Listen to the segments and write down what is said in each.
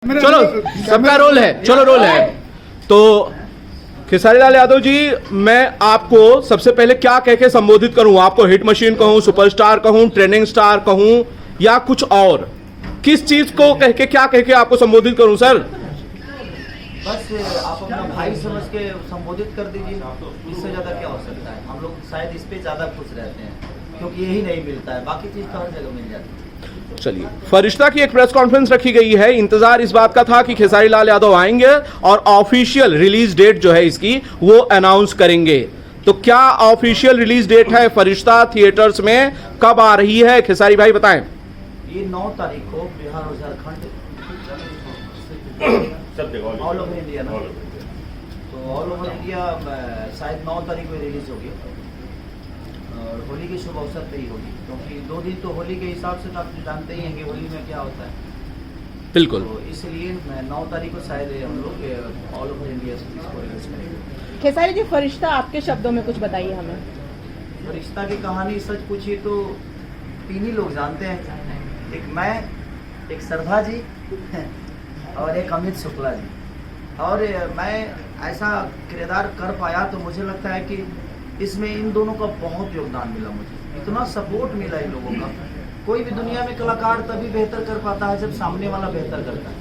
चलो सबका रोल है, चलो रोल है। तो खेसारी लाल यादव जी, मैं आपको सबसे पहले क्या कह के संबोधित करूं? आपको हिट मशीन कहूं, सुपरस्टार कहूं, ट्रेंडिंग स्टार कहूं या कुछ और? किस चीज को कह के, क्या कह के आपको संबोधित करूं सर? बस आप अपना भाई समझ के संबोधित कर दीजिए, इससे ज्यादा क्या हो सकता है। हम लोग शायद इस पे ज्यादा खुश रहते हैं क्योंकि यही नहीं मिलता है, बाकी चीज तो हर जगह मिल जाती है। चलिए, फरिश्ता की एक प्रेस कॉन्फ्रेंस रखी गई है। इंतजार इस बात का था कि खेसारी लाल यादव आएंगे और ऑफिशियल रिलीज डेट जो है इसकी वो अनाउंस करेंगे। तो क्या ऑफिशियल रिलीज डेट है फरिश्ता थिएटर्स में, कब आ रही है खेसारी भाई बताएं? ये 9 तारीख को बिहार और झारखंड ऑल ओवर इंडिया ना, तो ऑल ओवर इंडिया शायद 9 तारीख को रिलीज होगी और होली के शुभ अवसर पे ही होगी, क्योंकि 2 दिन तो होली के हिसाब से तो आप जानते ही हैं कि होली में क्या होता है। बिल्कुल, तो इसलिए 9 तारीख को शायद हम लोग ऑल ओवर इंडिया से इसको रिलीज करेंगे। खेसारी जी, फरिश्ता आपके शब्दों में कुछ बताइए हमें। फरिश्ता की कहानी सच पूछिए तो 3 ही लोग जानते हैं, एक मैं, एक श्रद्धा जी और एक अमित शुक्ला जी। और मैं ऐसा किरदार कर पाया तो मुझे लगता है कि इसमें इन दोनों का बहुत योगदान मिला, मुझे इतना सपोर्ट मिला इन लोगों का। कोई भी दुनिया में कलाकार तभी बेहतर कर पाता है जब सामने वाला बेहतर करता है,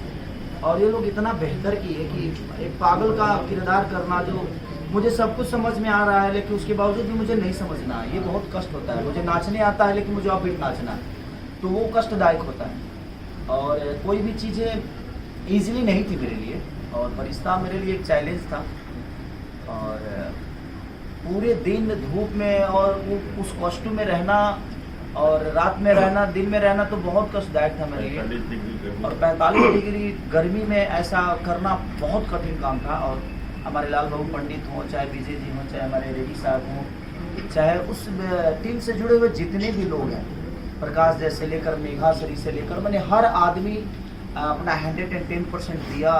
और ये लोग इतना बेहतर किए कि एक पागल का किरदार करना, जो मुझे सब कुछ समझ में आ रहा है लेकिन उसके बावजूद भी मुझे नहीं समझना है, ये बहुत कष्ट होता है। मुझे नाचने आता है लेकिन मुझे ऑफबीट नाचना है, तो वो कष्टदायक होता है। और कोई भी चीज़ें ईजिली नहीं थी मेरे लिए, और फरिश्ता मेरे लिए एक चैलेंज था। और पूरे दिन धूप में और उस कॉस्ट्यूम में रहना, और रात में रहना, दिन में रहना, तो बहुत कष्टदायक था मेरे लिए। और 45 डिग्री गर्मी में ऐसा करना बहुत कठिन काम था। और हमारे लाल बाबू पंडित हों, चाहे विजय जी हों, चाहे हमारे रेड्डी साहब हों, चाहे उस टीम से जुड़े हुए जितने भी लोग हैं, प्रकाश जैसे लेकर मेघासरी से लेकर, मैंने हर आदमी अपना 110% दिया।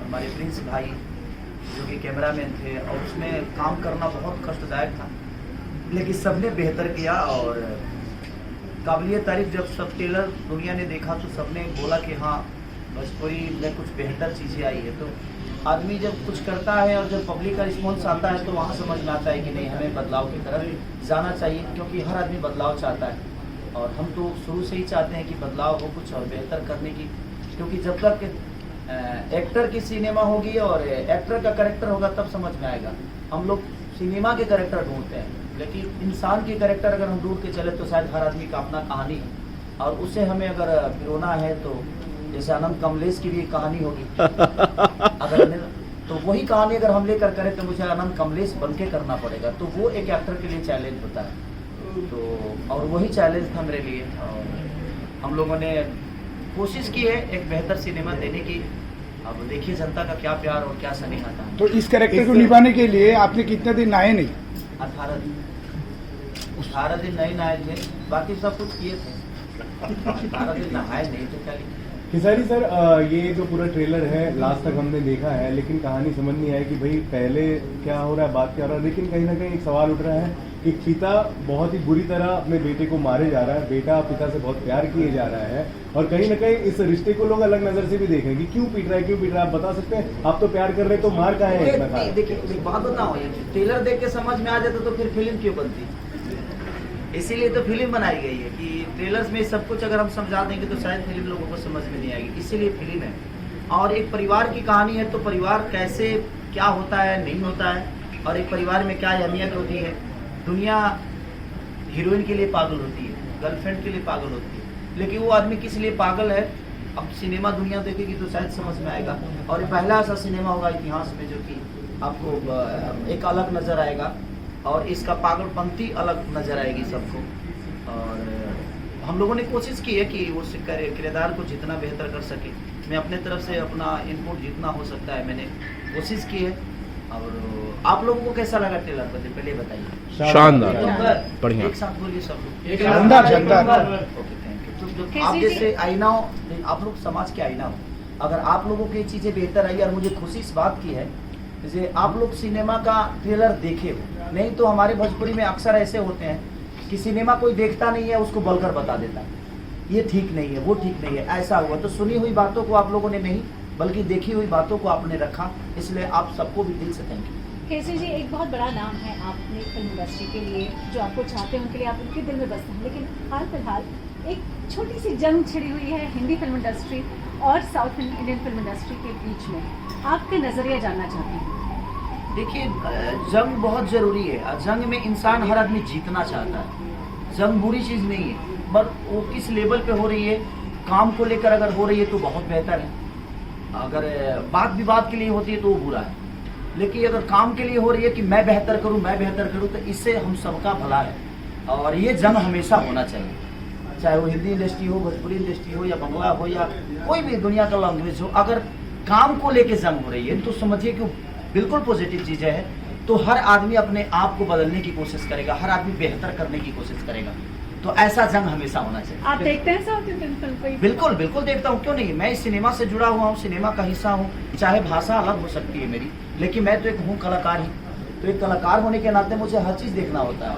हमारे प्रिंस भाई जो कि कैमरामैन थे, और उसमें काम करना बहुत कष्टदायक था, लेकिन सबने बेहतर किया। और काबिलियत तारीफ जब सब ट्रेलर दुनिया ने देखा तो सबने बोला कि हाँ भोजपुरी में कुछ बेहतर चीज़ें आई है। तो आदमी जब कुछ करता है और जब पब्लिक का रिस्पॉन्स आता है तो वहाँ समझ में आता है कि नहीं, हमें बदलाव की तरफ जाना चाहिए, क्योंकि हर आदमी बदलाव चाहता है। और हम तो शुरू से ही चाहते हैं कि बदलाव हो कुछ और बेहतर करने की, क्योंकि जब तक एक्टर की सिनेमा होगी और एक्टर का कैरेक्टर होगा तब समझ में आएगा। हम लोग सिनेमा के कैरेक्टर ढूंढते हैं, लेकिन इंसान के कैरेक्टर अगर हम ढूंढ के चले तो शायद हर आदमी का अपना कहानी है, और उसे हमें अगर पिरोना है तो जैसे आनंद कमलेश की भी एक कहानी होगी अगर तो वही कहानी अगर हम लेकर करें तो मुझे आनंद कमलेश बन के करना पड़ेगा। तो वो एक एक्टर के लिए चैलेंज होता है। तो और वही चैलेंज था मेरे लिए, और हम लोगों ने कोशिश की है एक बेहतर सिनेमा देने की। अब देखिए जनता का क्या प्यार और क्या स्नेह आता है। तो इस कैरेक्टर को निभाने के लिए आपने कितने दिन नहाए नहीं? 18 दिन नहीं नहाए थे, बाकी सब कुछ किए थे। 18 दिन नहाए नहीं तो क्या लिखे। खेसारी सर, ये जो पूरा ट्रेलर है लास्ट तक हमने देखा है, लेकिन कहानी समझ नहीं आई कि भाई पहले क्या हो रहा है, बात क्या हो रहा है। लेकिन कहीं ना कहीं एक सवाल उठ रहा है कि पिता बहुत ही बुरी तरह अपने बेटे को मारे जा रहा है, बेटा पिता से बहुत प्यार किए जा रहा है, और कहीं ना कहीं इस रिश्ते को लोग अलग नजर से भी देख रहे हैं कि क्यों पीट रहा है, क्यों पीट रहा है। आप बता सकते हैं? आप तो प्यार कर रहे हैं तो मार का है? देखिए एक बात बताओ, ट्रेलर देख के समझ में आ जाता तो फिर फिल्म क्यों बनती? इसीलिए तो फिल्म बनाई गई है कि ट्रेलर्स में सब कुछ अगर हम समझा देंगे तो शायद फिल्म लोगों को समझ में नहीं आएगी, इसीलिए फिल्म है। और एक परिवार की कहानी है, तो परिवार कैसे क्या होता है नहीं होता है, और एक परिवार में क्या अहमियत होती है। दुनिया हीरोइन के लिए पागल होती है, गर्लफ्रेंड के लिए पागल होती है, लेकिन वो आदमी किस लिए पागल है, अब सिनेमा दुनिया देखेगी तो शायद समझ में आएगा। और पहला ऐसा सिनेमा होगा इतिहास में जो कि आपको एक अलग नज़र आएगा, और इसका पागलपंथी अलग नजर आएगी सबको। और हम लोगों ने कोशिश की है कि उस किरदार को जितना बेहतर कर सके। मैं अपने तरफ से अपना इनपुट जितना हो सकता है मैंने कोशिश की है। और आप लोगों को कैसा लगा ट्रेलर? पहले बताइए। शानदार, बढ़िया। एक साथ बोलिए सब लोग। शानदार, शानदार। Okay, thank you. आप जैसे आईना हो, आप लोग समाज के आईना हो। अगर आप लोगों की चीजें बेहतर आई, और मुझे खुशी इस बात की है जैसे आप लोग सिनेमा का ट्रेलर देखे हो, नहीं तो हमारे भोजपुरी में अक्सर ऐसे होते हैं कि सिनेमा कोई देखता नहीं है, उसको बोलकर बता देता है ये ठीक नहीं है, वो ठीक नहीं है, ऐसा हुआ। तो सुनी हुई बातों को आप लोगों ने नहीं बल्कि देखी हुई बातों को आपने रखा, इसलिए आप सबको भी दिल से थैंक यू। केसरी जी, एक बहुत बड़ा नाम है आपने फिल्म इंडस्ट्री के लिए, जो आपको चाहते हैं उनके लिए आप उनके दिल में बसते हैं, लेकिन हाल फिलहाल एक छोटी सी जंग छिड़ी हुई है हिंदी फिल्म इंडस्ट्री और साउथ इंडियन फिल्म इंडस्ट्री के बीच में। आपके नज़रिया जानना चाहती हूँ। देखिए, जंग बहुत ज़रूरी है। जंग में इंसान हर आदमी जीतना चाहता है। जंग बुरी चीज़ नहीं है, पर वो किस लेवल पे हो रही है, काम को लेकर अगर हो रही है तो बहुत बेहतर है। अगर बात विवाद के लिए होती है तो वो बुरा है, लेकिन अगर काम के लिए हो रही है कि मैं बेहतर करूं, तो इससे हम सबका भला है। और ये जंग हमेशा होना चाहिए, चाहे वो हिंदी इंडस्ट्री हो, भोजपुरी इंडस्ट्री हो, या बंगला हो, या कोई भी दुनिया का लैंग्वेज हो। अगर काम को लेके जंग हो रही है तो समझिए कि बिल्कुल पॉजिटिव चीज़ें है। तो हर आदमी अपने आप को बदलने की कोशिश करेगा, हर आदमी बेहतर करने की कोशिश करेगा। तो ऐसा जंग हमेशा होना चाहिए। आप देखते हैं साउथ इंडियन फिल्म को? बिल्कुल बिल्कुल देखता हूँ, क्यों नहीं। मैं इस सिनेमा से जुड़ा हुआ हूँ, सिनेमा का हिस्सा हूँ। चाहे भाषा अलग हो सकती है मेरी, लेकिन मैं तो एक हूँ कलाकार ही। तो एक कलाकार होने के नाते मुझे हर चीज़ देखना होता है,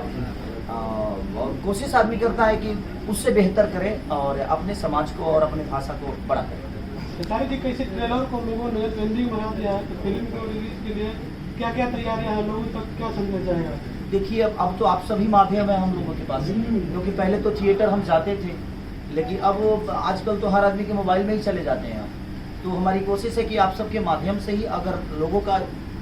और कोशिश आदमी करता है कि उससे बेहतर करे और अपने समाज को और अपनी भाषा को बड़ा करे। खेसारी जी, कैसे ट्रेलर को लोगों ने ट्रेंडिंग बना दिया है, तो फिल्म को रिलीज के लिए क्या क्या तैयारियां हैं, लोगों तक क्या संदेश जाएगा? देखिए, अब तो आप सभी माध्यम है हम लोगों के पास, क्योंकि पहले तो थिएटर हम जाते थे, लेकिन अब वो आजकल तो हर आदमी के मोबाइल में ही चले जाते हैं। तो हमारी कोशिश है कि आप सबके माध्यम से ही अगर लोगों का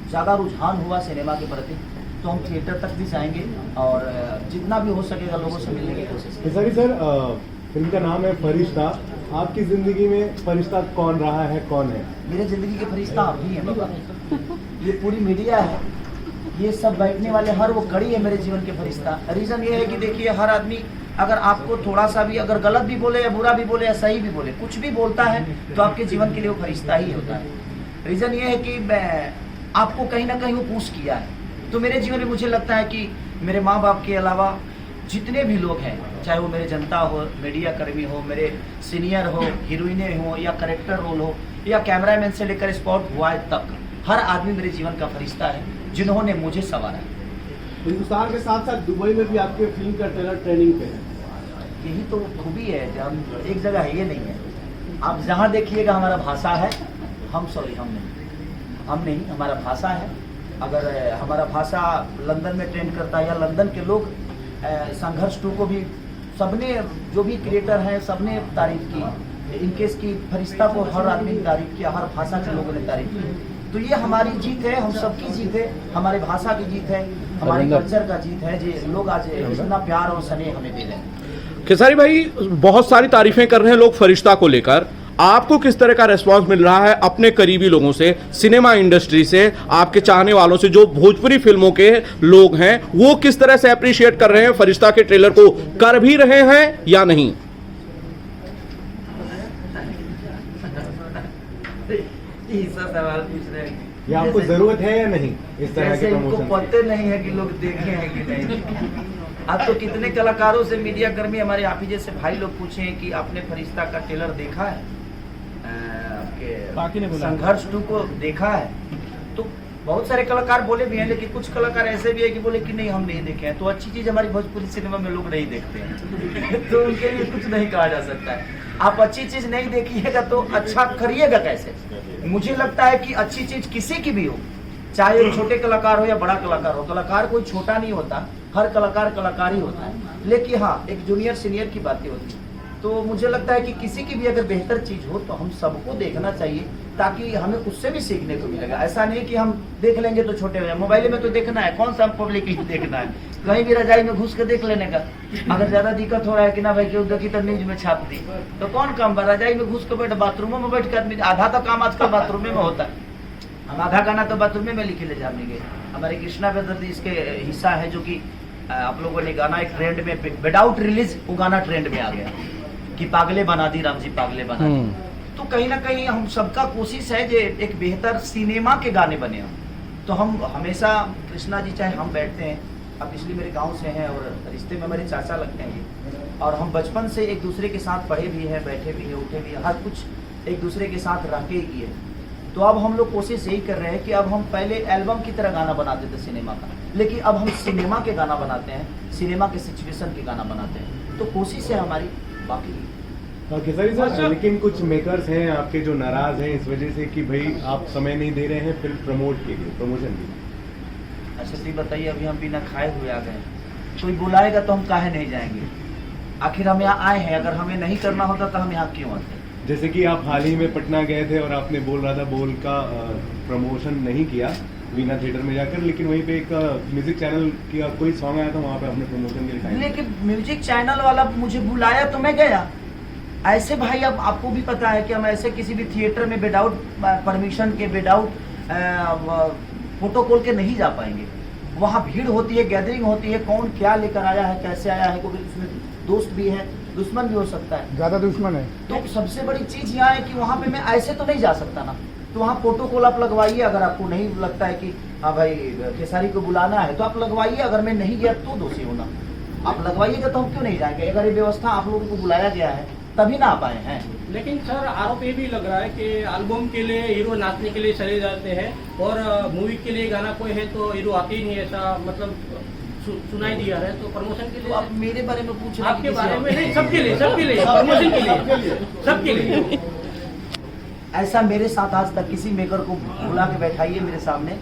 ज़्यादा रुझान हुआ सिनेमा के प्रति, तो हम थिएटर तक भी जाएंगे और जितना भी हो सकेगा लोगों से मिलने की कोशिश करेंगे। खेसारी सर, फिल्म का नाम है फरिश्ता। आपकी जिंदगी में फरिश्ता कौन रहा है, कौन है? मेरे जिंदगी के फरिश्ता आप ही हैं बाबा। ये पूरी मीडिया है, ये सब बैठने वाले हर वो कड़ी है मेरे जीवन के फरिश्ता। रीज़न ये है कि देखिए, हर आदमी अगर आपको थोड़ा सा भी अगर गलत भी बोले या बुरा भी बोले या सही भी बोले, कुछ भी बोलता है तो आपके जीवन के लिए वो फरिश्ता ही होता है। रीज़न ये है कि मैं आपको कहीं ना कहीं वो पुश किया है। तो मेरे जीवन में मुझे लगता है कि मेरे माँ बाप के अलावा जितने भी लोग हैं, चाहे वो मेरे जनता हो, मीडिया कर्मी हो, मेरे सीनियर हो, हीरोइने हो, या करेक्टर रोल हो, या कैमरामैन से लेकर स्पॉट बॉय तक, हर आदमी मेरे जीवन का फरिश्ता है जिन्होंने मुझे संवारा है। हिंदुस्तान के साथ साथ दुबई में भी आपके फिल्म का ट्रेलर ट्रेनिंग पे है। यही तो खूबी है कि हम एक जगह है, ये नहीं है। आप जहाँ देखिएगा हमारा भाषा है, हम नहीं, हमारा भाषा है। अगर हमारा भाषा लंदन में ट्रेंड करता है, या लंदन के लोग संघर्ष 2 को भी सबने, जो भी क्रिएटर हैं सबने तारीफ की। इनकेस की फरिश्ता को हर आदमी ने तारीफ किया, हर भाषा के लोगों ने तारीफ की। तो ये हमारी जीत है, हम सबकी जीत है, हमारी भाषा की जीत है, हमारे कल्चर का जीत है, जो लोग आज इतना प्यार और स्नेह हमें दे रहे हैं। खेसारी भाई, बहुत सारी तारीफें कर रहे हैं लोग फरिश्ता को लेकर, आपको किस तरह का रिस्पांस मिल रहा है अपने करीबी लोगों से, सिनेमा इंडस्ट्री से, आपके चाहने वालों से, जो भोजपुरी फिल्मों के लोग हैं, वो किस तरह से अप्रिशिएट कर रहे हैं फरिश्ता के ट्रेलर को, कर भी रहे हैं या नहीं? ऐसा सवाल पूछ रहे हैं, ये आपको जरूरत है या नहीं इस तरह के इनको प्रमोशन? पता नहीं है कि लोग देखे हैं कि नहीं। अब तो कितने कलाकारों से, मीडिया कर्मी हमारे आप ही जैसे भाई लोग पूछे हैं कि आपने फरिश्ता का ट्रेलर देखा है, बाकी ने बोला संघर्ष 2 को देखा है। तो बहुत सारे कलाकार बोले भी हैं, लेकिन कुछ कलाकार ऐसे भी है कि बोले कि नहीं हम नहीं देखे हैं। तो अच्छी चीज हमारी भोजपुरी सिनेमा में लोग नहीं देखते हैं तो उनके लिए कुछ नहीं कहा जा सकता है। आप अच्छी चीज नहीं देखिएगा तो अच्छा करिएगा कैसे? मुझे लगता है कि अच्छी चीज किसी की भी हो, चाहे वो छोटे कलाकार हो या बड़ा कलाकार हो, कलाकार कोई छोटा नहीं होता, हर कलाकार कलाकार ही होता है। लेकिन हाँ, एक जूनियर सीनियर की बातें होती है। तो मुझे लगता है कि किसी की भी अगर बेहतर चीज हो तो हम सबको देखना चाहिए, ताकि हमें उससे भी सीखने को मिलेगा। ऐसा नहीं कि हम देख लेंगे तो छोटे हो जाए। मोबाइल में तो देखना है, कौन सा पब्लिकली देखना है, कहीं भी रजाई में घुस के देख लेने का। अगर ज्यादा दिक्कत हो रहा है कि ना भाई क्यों देखी तो न्यूज में छाप दी, तो कौन काम, रजाई में घुस के बैठ, बाथरूमों में बैठ के आदमी, आधा तो काम आजकल बाथरूम में होता है। हम आधा गाना तो बाथरूम में लिखे ले जाएंगे। हमारे कृष्णा बेदर्दी इसके हिस्सा है, जो कि आप लोगों ने गाना एक ट्रेंड में, विदाउट रिलीज वो गाना ट्रेंड में आ गया कि पागले बना दी राम जी, पागले बना दी। तो कहीं ना कहीं हम सबका कोशिश है जो एक बेहतर सिनेमा के गाने बने हों। तो हम हमेशा, कृष्णा जी चाहे हम बैठते हैं, अब इसलिए मेरे गांव से हैं और रिश्ते में मेरे चाचा लगते हैं ये, और हम बचपन से एक दूसरे के साथ पढ़े भी हैं, बैठे भी हैं, उठे भी हैं, हर कुछ एक दूसरे के साथ रह के ही किए। तो अब हम लोग कोशिश यही कर रहे हैं कि अब हम पहले एल्बम की तरह गाना बनाते थे सिनेमा का, लेकिन अब हम सिनेमा के गाना बनाते हैं, सिनेमा के सिचुएशन के गाना बनाते हैं। तो कोशिश है हमारी, बाकी खेसारी साहब, लेकिन कुछ मेकर्स हैं आपके जो नाराज हैं इस वजह से कि भाई आप समय नहीं दे रहे हैं फिल्म प्रमोशन के लिए। अच्छा तो बताइए, अभी हम बिना खाए हुए आ गए, कोई बुलाएगा तो हम काहे नहीं जाएंगे? आखिर हम यहाँ आए हैं, अगर हमें नहीं करना होता तो हम यहाँ क्यों आते? जैसे कि आप हाल ही में पटना गए थे और आपने बोल रहा था बोल का प्रमोशन नहीं किया वीना थिएटर में जाकर, लेकिन वहीं पे एक म्यूजिक चैनल का कोई सॉन्ग आया था, वहाँ पे आपने प्रमोशन के लिए टाइम। लेकिन म्यूजिक चैनल वाला मुझे बुलाया तो मैं गया। ऐसे भाई अब आपको भी पता है कि हम ऐसे किसी भी थिएटर में विदाउट परमिशन के, विदाउट प्रोटोकॉल के नहीं जा पाएंगे। वहाँ भीड़ होती है, गैदरिंग होती है, कौन क्या लेकर आया है, कैसे आया है, क्योंकि उसमें दोस्त भी है, दुश्मन भी हो सकता है, ज्यादा दुश्मन है। तो सबसे बड़ी चीज यहाँ है कि वहाँ पे मैं ऐसे तो नहीं जा सकता ना, तो वहाँ प्रोटोकॉल आप लगवाइए। अगर आपको नहीं लगता है कि हाँ भाई खेसारी को बुलाना है तो आप लगवाइए, अगर मैं नहीं गया तो दोषी होना, आप लगवाइएगा तो हम क्यों नहीं जाएंगे? अगर ये व्यवस्था आप लोगों को बुलाया गया है तभी ना आ पाए हैं। लेकिन सर आरोप ये भी लग रहा है कि एल्बम के लिए हीरो नाचने के लिए चले जाते हैं और मूवी के लिए गाना कोई है तो हीरो आते ही नहीं, ऐसा मतलब सुनाई दिया है। तो प्रमोशन के लिए तो आप मेरे बारे में पूछ रहे हैं? आपके बारे में नहीं, सबके लिए प्रमोशन के लिए, सबके लिए। ऐसा मेरे साथ आज तक किसी मेकर को बुला के बैठाइए मेरे सामने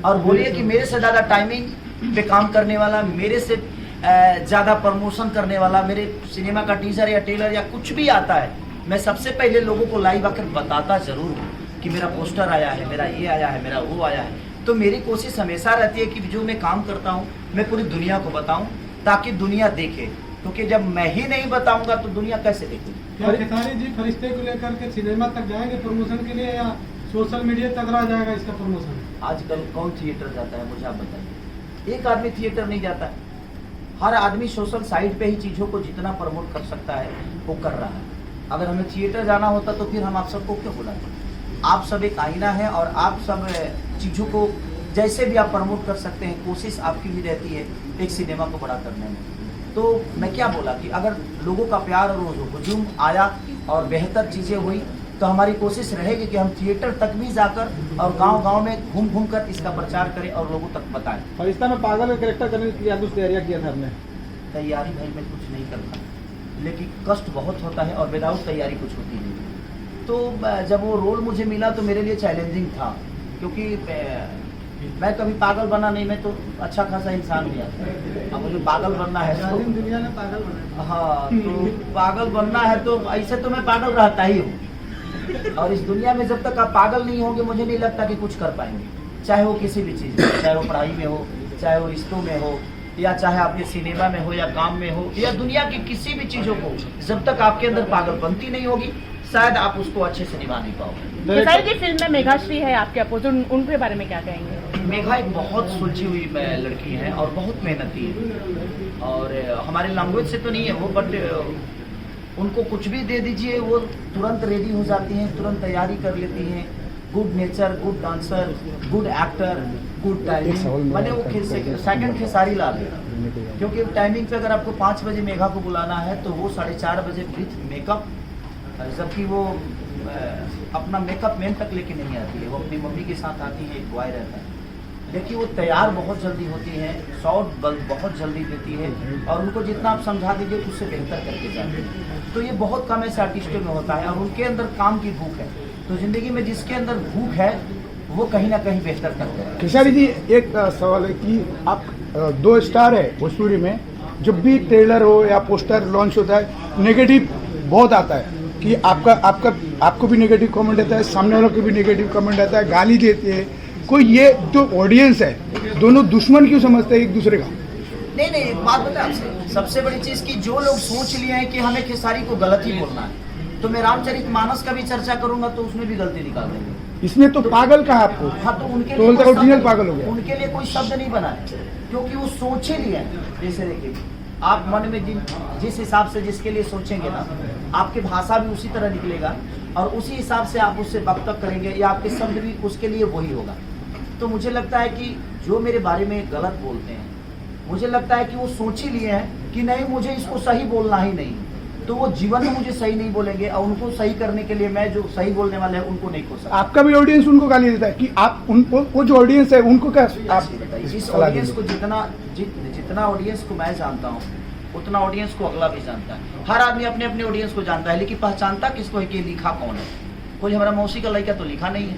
और बोलिए कि मेरे से ज़्यादा टाइमिंग पे काम करने वाला, मेरे से ज़्यादा प्रमोशन करने वाला, मेरे सिनेमा का टीजर या ट्रेलर या कुछ भी आता है, मैं सबसे पहले लोगों को लाइव आकर बताता ज़रूर हूँ कि मेरा पोस्टर आया है, मेरा ये आया है, मेरा वो आया है। तो मेरी कोशिश हमेशा रहती है कि जो मैं काम करता हूँ मैं पूरी दुनिया को बताऊँ ताकि दुनिया देखे, क्योंकि जब मैं ही नहीं बताऊँगा तो दुनिया कैसे देखेगी? क्या खेसारी जी फरिश्ते को लेकर के सिनेमा तक जाएंगे प्रमोशन के लिए या सोशल मीडिया तक रह जाएगा इसका प्रमोशन? आजकल कौन थिएटर जाता है मुझे आप बताइए? एक आदमी थिएटर नहीं जाता है, हर आदमी सोशल साइट पे ही चीज़ों को जितना प्रमोट कर सकता है वो कर रहा है। अगर हमें थिएटर जाना होता तो फिर हम आप सबको क्यों बुलाते? आप सब एक आईना है और आप सब चीज़ों को जैसे भी आप प्रमोट कर सकते हैं, कोशिश आपकी भी रहती है एक सिनेमा को बड़ा करने में। तो मैं क्या बोला कि अगर लोगों का प्यार और हुजूम आया और बेहतर चीज़ें हुई तो हमारी कोशिश रहेगी कि हम थिएटर तक भी जाकर और गांव-गांव में घूम कर इसका प्रचार करें और लोगों तक बताएं। फरिश्ता में पागल का कैरेक्टर करने के लिए कुछ तैयारियां किया था आपने? तैयारी भाई मैं कुछ नहीं करता, लेकिन कष्ट बहुत होता है और विदाउट तैयारी कुछ होती नहीं। तो जब वो रोल मुझे मिला तो मेरे लिए चैलेंजिंग था, क्योंकि मैं कभी पागल बना नहीं, मैं तो अच्छा खासा इंसान भी आता। अब मुझे पागल बनना है तो दुनिया ने पागल बना। हाँ, तो पागल बनना है तो ऐसे तो मैं पागल रहता ही हूँ, और इस दुनिया में जब तक आप पागल नहीं होंगे मुझे नहीं लगता कि कुछ कर पाएंगे, चाहे वो किसी भी चीज़ में, चाहे वो पढ़ाई में हो, चाहे वो रिश्तों में हो, या चाहे आपके सिनेमा में हो या काम में हो या दुनिया की किसी भी चीज़ों को, जब तक आपके अंदर पागल बनती नहीं होगी शायद आप उसको अच्छे से निभा नहीं पाओगे। खेसारी जी फिल्म में मेघाश्री है आपके अपोजिट, उनके बारे में क्या कहेंगे? मेघा एक बहुत सुलझी हुई लड़की है और बहुत मेहनती है, और हमारे लैंग्वेज से तो नहीं है वो, बट उनको कुछ भी दे दीजिए वो तुरंत रेडी हो जाती हैं, तुरंत तैयारी कर लेती हैं। Good nature, good dancer, good actor, good timing, मैंने वो सेकंड खेसारी लाल है, क्योंकि टाइमिंग पे अगर आपको 5 बजे मेघा को बुलाना है तो वो 4:30 बजे विथ मेकअप, जबकि वो अपना मेकअप मैन तक लेके नहीं आती है, वो अपनी मम्मी के साथ आती है, एक बॉय रहता है, लेकिन वो तैयार बहुत जल्दी होती है, शॉर्ट बल्ब बहुत जल्दी देती है, और उनको जितना आप समझा दीजिए उससे बेहतर करके जाते हैं। तो ये बहुत कम ऐसे आर्टिस्टों में होता है, और उनके अंदर काम की भूख है, तो जिंदगी में जिसके अंदर भूख है वो कहीं ना कहीं बेहतर करते हैं। खेसारी जी एक सवाल है कि आप 2 स्टार है भोजपुरी में, जब भी ट्रेलर हो या पोस्टर लॉन्च होता है नेगेटिव बहुत आता है कि आपको भी नेगेटिव कमेंट आता है, सामने वालों को भी नेगेटिव कमेंट आता है, गाली देते हैं कोई। ये जो ऑडियंस है दोनों दुश्मन क्यों समझते हैं एक दूसरे का? नहीं, एक बात बताएं आपसे, सबसे बड़ी चीज की जो लोग सोच लिए हैं कि हमें खेसारी को गलत ही बोलना है, तो मैं रामचरितमानस का भी चर्चा करूंगा तो उसमें भी गलती निकाल देंगे। इसमें तो पागल कहा आपको। हाँ, तो उनके तो लिए ओरिजिनल पागल हो गया। उनके लिए कोई शब्द नहीं बना है, क्योंकि वो सोच ही लिए हैं। जैसे देखिए आप मन में जिस हिसाब से जिसके लिए सोचेंगे ना, आपकी भाषा भी उसी तरह निकलेगा और उसी हिसाब से आप उससे वक्तव्य करेंगे या आपके शब्द भी उसके लिए वही होगा। तो मुझे लगता है कि जो मेरे बारे में गलत बोलते हैं, मुझे लगता है कि वो सोच ही लिए हैं कि नहीं मुझे इसको सही बोलना ही नहीं, तो वो जीवन में मुझे सही नहीं बोलेंगे, और उनको सही करने के लिए मैं जो सही बोलने वाले हैं उनको नहीं खोल सकता। आपका भी ऑडियंस उनको गाली देता है कि आप उनको, वो जो ऑडियंस है उनको क्या आप जिस ऑडियंस को जितना ऑडियंस को मैं जानता हूँ, उतना ऑडियंस को अगला भी जानता है। हर आदमी अपने अपने ऑडियंस को जानता है, लेकिन पहचानता किसको है कि लिखा कौन है। कोई हमारा मौसी का लड़का तो लिखा नहीं है,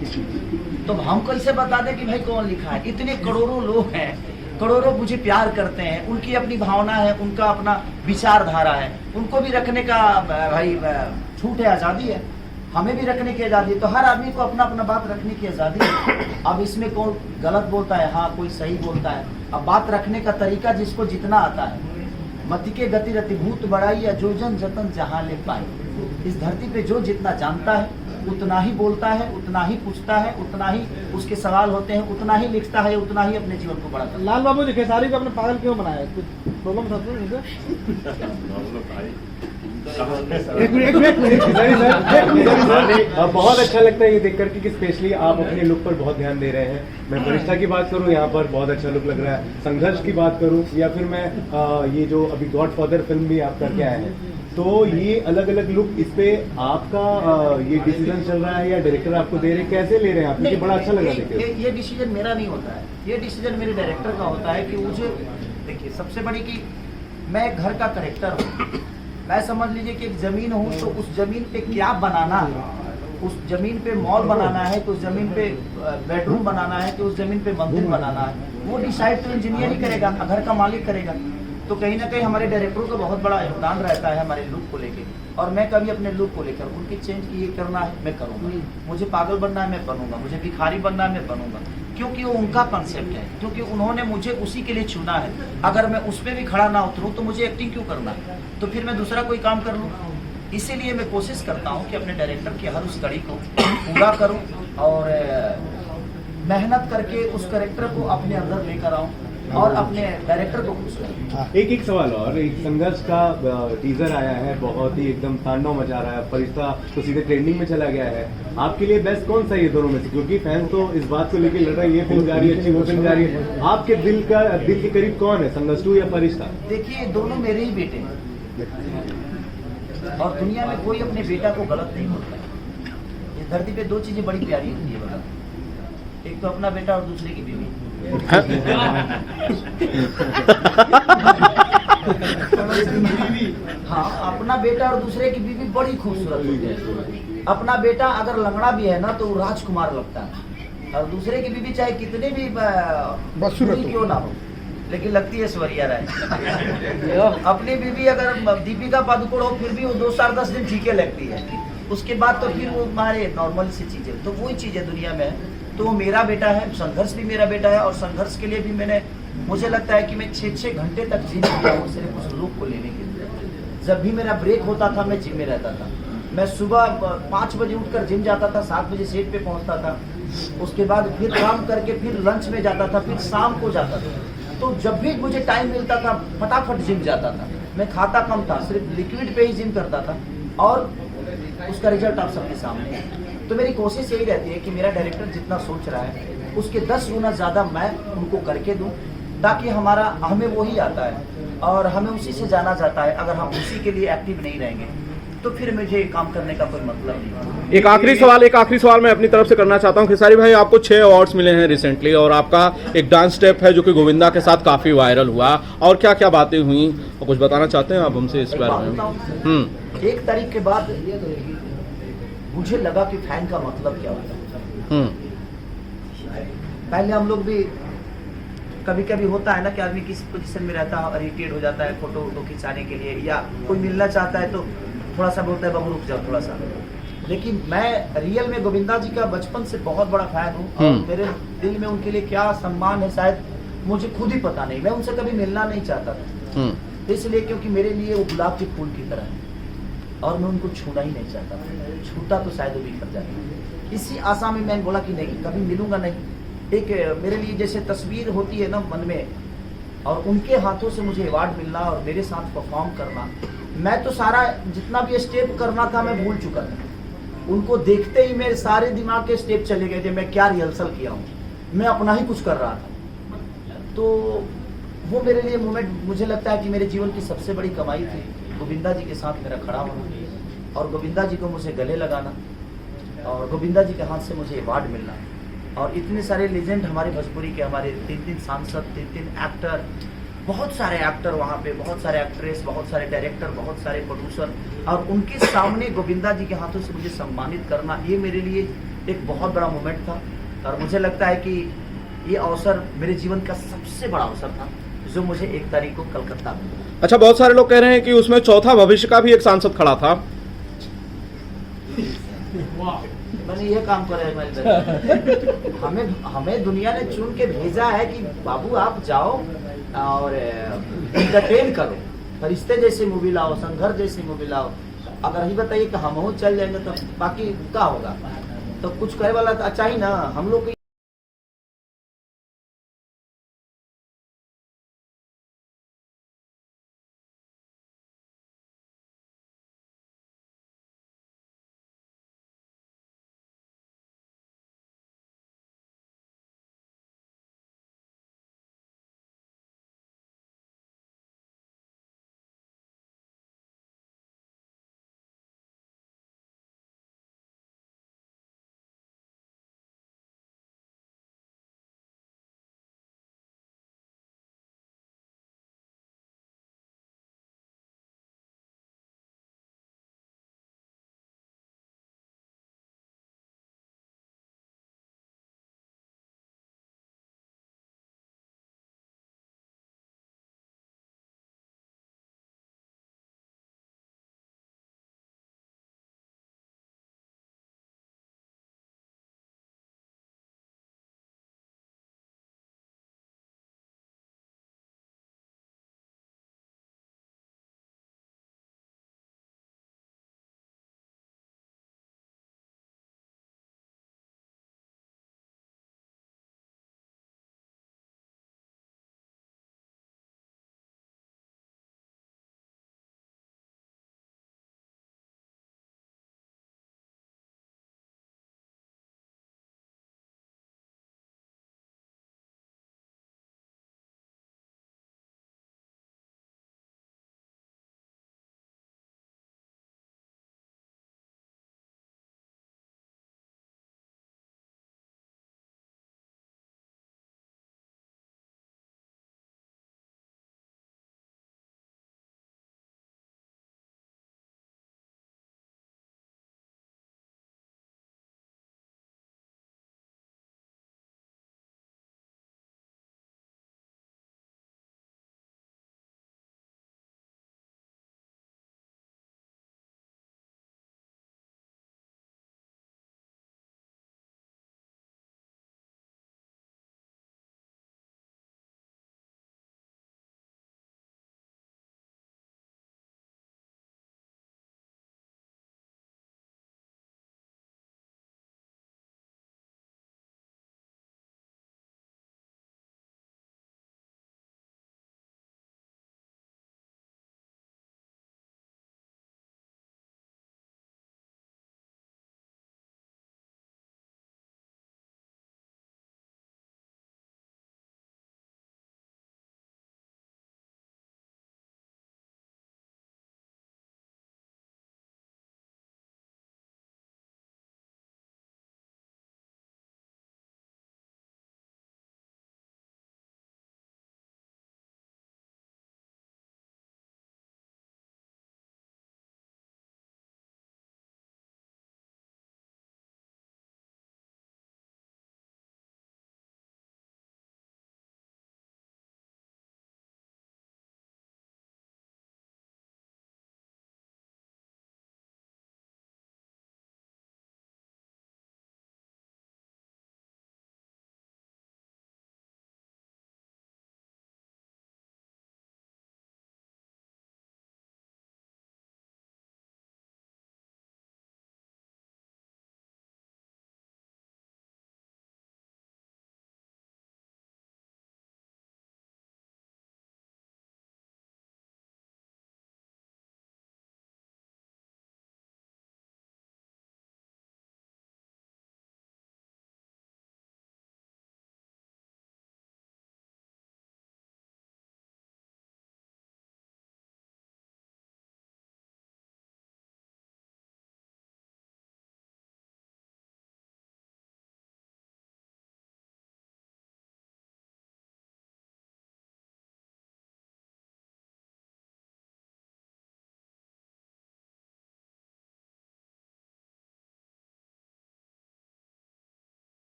तो हम कैसे बता दें कि भाई कौन लिखा है। इतने करोड़ों लोग हैं, करोड़ों मुझे प्यार करते हैं, उनकी अपनी भावना है, उनका अपना विचारधारा है, उनको भी रखने का भाई छूट है, आज़ादी है, हमें भी रखने की आज़ादी है। तो हर आदमी को अपना अपना बात रखने की आज़ादी है। अब इसमें कौन गलत बोलता है, हाँ कोई सही बोलता है। अब बात रखने का तरीका जिसको जितना आता है, मति के गति रति भूत बढ़ाई या जो जन जतन जहाँ ले पाए। इस धरती पे जो जितना जानता है उतना ही बोलता है, उतना ही पूछता है, उतना ही उसके सवाल होते हैं, उतना ही लिखता है, उतना ही अपने जीवन को बढ़ाता है। लाल बाबू जी खेसारी को अपने पागल क्यों बनाया? कुछ प्रॉब्लम था तो बहुत अच्छा लगता है ये देख करके कि स्पेशली आप अपने लुक पर बहुत ध्यान दे रहे हैं। मैं परिष्ठा की बात करूं, यहाँ पर बहुत अच्छा लुक लग रहा है। संघर्ष की बात करूं या फिर मैं ये जो अभी गॉडफादर फिल्म भी आप करके आए हैं, तो ये अलग अलग लुक, इस पे आपका ये डिसीजन चल रहा है या डायरेक्टर आपको दे रहे हैं, कैसे ले रहे हैं आप? मुझे बड़ा अच्छा लगा देखिए। ये डिसीजन मेरा नहीं होता है, ये डिसीजन मेरे डायरेक्टर का होता है कि मुझे देखिए सबसे बड़ी कि मैं एक घर का करेक्टर हूँ। मैं समझ लीजिए कि एक जमीन हूँ, तो उस जमीन पे क्या बनाना है, उस जमीन पे मॉल बनाना है, तो उस जमीन पे बेडरूम बनाना है, तो उस जमीन पे मंदिर बनाना है, वो डिसाइड तो इंजीनियर ही करेगा, घर का मालिक करेगा। तो कहीं ना कहीं हमारे डायरेक्टरों का बहुत बड़ा योगदान रहता है हमारे लुक को लेके। और मैं कभी अपने लुक को लेकर उनकी चेंज की ये करना है मैं करूँगा, मुझे पागल बनना है मैं बनूंगा, मुझे भिखारी बनना है मैं बनूंगा, क्योंकि वो उनका कॉन्सेप्ट है, क्योंकि उन्होंने मुझे उसी के लिए चुना है। अगर मैं उस पर भी खड़ा ना उतरूँ तो मुझे एक्टिंग क्यों करना है, तो फिर मैं दूसरा कोई काम कर लूँ। इसीलिए मैं कोशिश करता हूँ कि अपने डायरेक्टर की हर उस कड़ी को पूरा करूँ और मेहनत करके उस कैरेक्टर को अपने अंदर लेकर आऊँ और अपने डायरेक्टर को खुश करूँ। एक सवाल और, एक संघर्ष का टीजर आया है, बहुत ही एकदम तांडव मचा रहा है, परिष्ठा तो सीधे ट्रेंडिंग में चला गया है। आपके लिए बेस्ट कौन सा ये दोनों में से? क्योंकि फैंस तो इस बात को लेकर लड़ रहे हैं, ये फिल्म जा रही है अच्छी, वो फिल्म जा रही है, आपके दिल के करीब कौन है, संघर्ष 2 या परिष्ठा? देखिए दोनों मेरे ही बेटे हैं और दुनिया में कोई अपने बेटा को गलत नहीं बोलता। इस धरती पे दो चीजें बड़ी प्यारी होती है बता, एक तो अपना बेटा और दूसरे की बीवी। हाँ, अपना बेटा और दूसरे की बीवी बड़ी खूबसूरत होती है। अपना बेटा अगर लंगड़ा भी है ना तो वो राजकुमार लगता है, और दूसरे की बीवी चाहे कितने भी बदसूरत क्यों ना हो लेकिन लगती है ऐश्वर्या राय। अपनी बीवी अगर दीपिका पादुकोण हो फिर भी वो 2-10 दिन ठीक लगती है, उसके बाद तो फिर वो हमारे नॉर्मल सी चीजें, तो वही चीजें दुनिया में है। तो वो मेरा बेटा है, संघर्ष भी मेरा बेटा है, और संघर्ष के लिए भी मैंने, मुझे लगता है कि मैं 6-6 घंटे तक जिम किया हूँ सिर्फ उस लुक को लेने के लिए। जब भी मेरा ब्रेक होता था मैं जिम में रहता था। मैं सुबह 5 बजे उठकर जिम जाता था, 7 बजे सेट पे पहुँचता था, उसके बाद फिर काम करके फिर लंच में जाता था, फिर शाम को जाता था। तो जब भी मुझे टाइम मिलता था फटाफट जिम जाता था। मैं खाता कम था, सिर्फ लिक्विड पे ही जिम करता था, और उसका रिजल्ट आप सबके सामने है। तो मेरी कोशिश यही रहती है कि मेरा डायरेक्टर जितना सोच रहा है उसके 10 गुना ज़्यादा मैं उनको करके दूं, ताकि हमें वही आता है और हमें उसी से जाना जाता है। अगर हम उसी के लिए एक्टिव नहीं रहेंगे तो फिर मुझे काम करने का कोई मतलब नहीं। एक आखिरी सवाल मैं अपनी तरफ से करना चाहता हूं। खेसारी भाई, आपको 6 अवार्ड्स मिले हैं रिसेंटली, और आपका एक डांस स्टेप है जो कि गोविंदा के साथ काफी वायरल हुआ, और क्या क्या बातें हुई, और कुछ बताना चाहते हैं आप हमसे इस बारे में? 1 तारीख के बाद मुझे लगा कि फैन का मतलब क्या होता है। पहले हम लोग भी कभी कभी होता है ना कि आदमी किसी पोजीशन में रहता है और इरिटेट हो जाता है फोटो खिंचाने के लिए, या कोई मिलना चाहता है तो थोड़ा सा बोलता है बाबू रुक जाओ थोड़ा सा। लेकिन मैं रियल में गोविंदा जी का बचपन से बहुत बड़ा फैन हूँ, और मेरे दिल में उनके लिए क्या सम्मान है शायद मुझे खुद ही पता नहीं। मैं उनसे कभी मिलना नहीं चाहता था, इसलिए क्योंकि मेरे लिए वो गुलाब के फूल की तरह है और मैं उनको छूना ही नहीं चाहता। छूता तो शायद वो बिखर जाता। इसी आशा में मैंने बोला कि नहीं, कभी मिलूंगा नहीं। एक मेरे लिए जैसे तस्वीर होती है ना मन में, और उनके हाथों से मुझे अवार्ड मिलना और मेरे साथ परफॉर्म करना, मैं तो सारा जितना भी स्टेप करना था मैं भूल चुका था। उनको देखते ही मेरे सारे दिमाग के स्टेप चले गए थे, मैं क्या रिहर्सल किया हूँ, मैं अपना ही कुछ कर रहा था। तो वो मेरे लिए मोमेंट मुझे लगता है कि मेरे जीवन की सबसे बड़ी कमाई थी, गोविंदा जी के साथ मेरा खड़ा होना और गोविंदा जी को मुझे गले लगाना और गोविंदा जी के हाथ से मुझे अवार्ड मिलना, और इतने सारे लेजेंड हमारे भोजपुरी के, हमारे 3 सांसद, 3 एक्टर, बहुत सारे एक्टर वहाँ पे, बहुत सारे एक्ट्रेस, बहुत सारे डायरेक्टर, बहुत सारे प्रोड्यूसर, और उनके सामने गोविंदा जी के हाथों से मुझे सम्मानित करना, ये मेरे लिए एक बहुत बड़ा मोमेंट था। और मुझे लगता है कि ये अवसर मेरे जीवन का सबसे बड़ा अवसर था, जो मुझे 1 तारीख को कलकत्ता में मिला। अच्छा, बहुत सारे लोग कह रहे हैं कि उसमें चौथा भविष्य का भी एक सांसद खड़ा था। मैंने ये काम करा है मेरे हमें दुनिया ने चुन के भेजा है कि बाबू आप जाओ और एंटरटेन करो, फरिश्ते जैसी मूवी लाओ, संघर्ष जैसी मूवी लाओ। अगर ही बताइए कि हम चल जाएंगे तो बाकी क्या होगा? तो कुछ करे वाला तो अच्छा ही ना, हम लोग को